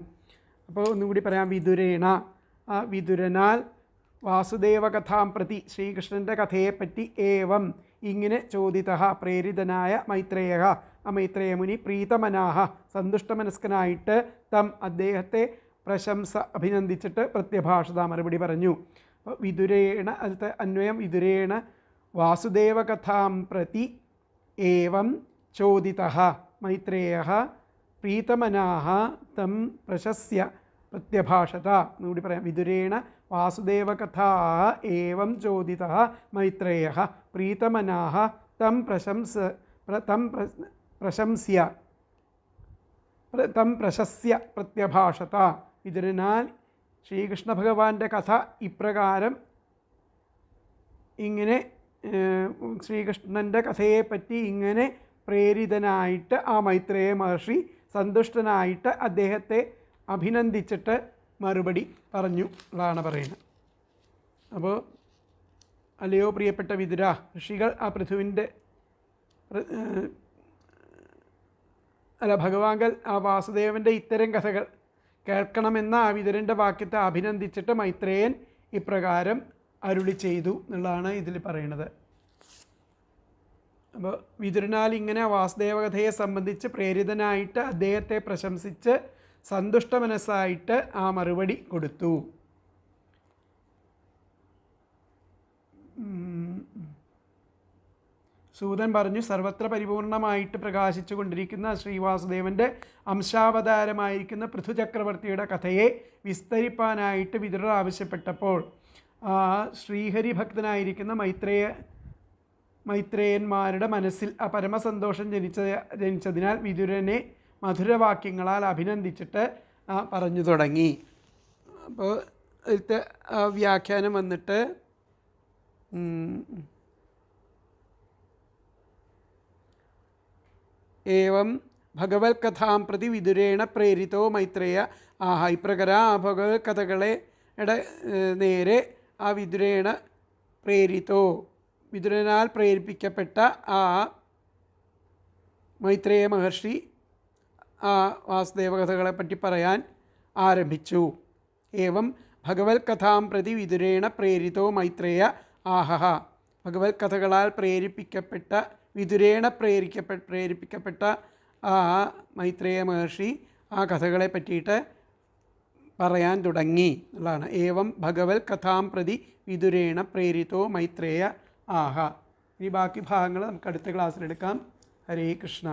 A: അപ്പോൾ ഒന്നുകൂടി പറയാം. ആ വിതുരനാൽ വാസുദേവ കഥാം പ്രതി ശ്രീകൃഷ്ണൻ്റെ കഥയെപ്പറ്റി ഏവം ഇങ്ങനെ ചോദിതഃ പ്രേരിതനായ മൈത്രേയ ആ മൈത്രേയ മുനി പ്രീതമനാഹ സന്തുഷ്ടമനസ്കനായിട്ട് അദ്ദേഹത്തെ അഭിനന്ദിച്ചിട്ട് പ്രത്യഭാഷത മറുപടി പറഞ്ഞു. അപ്പോൾ വിതുരേണ അതിലത്തെ അന്വയം വിതുരേണ വാസുദേവ കഥാം പ്രതി ഏവം ചോദിതഃ മൈത്രേയ പ്രീതമനാഹ തം പ്രശസ്യ പ്രത്യഭാഷത എന്നുകൂടി പറയാം. വിതുരേണ വാസുദേവ കഥാ ഏവം ചോദിതഃ മൈത്രേയ പ്രീതമനാഹ തം പ്രശസ്യ പ്രത്യഭാഷത. വിതുരനാൽ ശ്രീകൃഷ്ണ ഭഗവാന്റെ കഥ ഇപ്രകാരം ഇങ്ങനെ ശ്രീകൃഷ്ണൻ്റെ കഥയെപ്പറ്റി ഇങ്ങനെ പ്രേരിതനായിട്ട് ആ മൈത്രേയ മഹർഷി സന്തുഷ്ടനായിട്ട് അദ്ദേഹത്തെ അഭിനന്ദിച്ചിട്ട് മറുപടി പറഞ്ഞു എന്നാണ് പറയുന്നത്. അപ്പോൾ അല്ലയോ പ്രിയപ്പെട്ട വിതുര, ഋഷികൾ ആ ഭഗവാങ്കൽ ആ വാസുദേവൻ്റെ ഇത്തരം കഥകൾ കേൾക്കണമെന്ന ആ വിതുരൻ്റെ വാക്യത്തെ അഭിനന്ദിച്ചിട്ട് മൈത്രേയൻ ഇപ്രകാരം അരുളി ചെയ്തു എന്നുള്ളതാണ് ഇതിൽ പറയുന്നത്. അപ്പോൾ വിതുരനാൽ ഇങ്ങനെ വാസുദേവ കഥയെ സംബന്ധിച്ച് പ്രേരിതനായിട്ട് അദ്ദേഹത്തെ പ്രശംസിച്ച് സന്തുഷ്ട മനസ്സായിട്ട് ആ മറുപടി കൊടുത്തു. സൂതൻ പറഞ്ഞു, സർവത്ര പരിപൂർണമായിട്ട് പ്രകാശിച്ചു കൊണ്ടിരിക്കുന്ന ശ്രീവാസുദേവൻ്റെ അംശാവതാരമായിരിക്കുന്ന പൃഥുചക്രവർത്തിയുടെ കഥയെ വിസ്തരിപ്പാനായിട്ട് വിതുരർ ആവശ്യപ്പെട്ടപ്പോൾ ശ്രീഹരി ഭക്തനായിരിക്കുന്ന മൈത്രേയന്മാരുടെ മനസ്സിൽ ആ പരമസന്തോഷം ജനിച്ചതിനാൽ വിതുരനെ മധുരവാക്യങ്ങളാൽ അഭിനന്ദിച്ചിട്ട് പറഞ്ഞു തുടങ്ങി. അപ്പോൾ ഇതിലത്തെ വ്യാഖ്യാനം വന്നിട്ട് ഏവം ഭഗവത് കഥാം പ്രതി വിതുരേണ പ്രേരിതോ മൈത്രേയ. ഇപ്രകാരം ആ ഭഗവത് കഥകളെ നേരെ ആ വിതുരേണ പ്രേരിതോ, വിതുരനാൽ പ്രേരിപ്പിക്കപ്പെട്ട ആ മൈത്രേയ മഹർഷി ആ വാസുദേവ കഥകളെപ്പറ്റി പറയാൻ ആരംഭിച്ചു. ഏവം ഭഗവത് കഥാം പ്രതി വിതുരേണ പ്രേരിതോ മൈത്രേയ ആഹഹ. ഭഗവത് കഥകളാൽ പ്രേരിപ്പിക്കപ്പെട്ട വിതുരേണ പ്രേരിപ്പിക്കപ്പെട്ട ആ മൈത്രേയ മഹർഷി ആ കഥകളെ പറ്റിയിട്ട് പറയാൻ തുടങ്ങി എന്നുള്ളതാണ്. ഏവം ഭഗവത് കഥാം പ്രതി വിതുരേണ പ്രേരിതോ മൈത്രേയ ആഹ. ഈ ബാക്കി ഭാഗങ്ങൾ നമുക്ക് അടുത്ത ക്ലാസ്സിലെടുക്കാം. ഹരേ കൃഷ്ണ.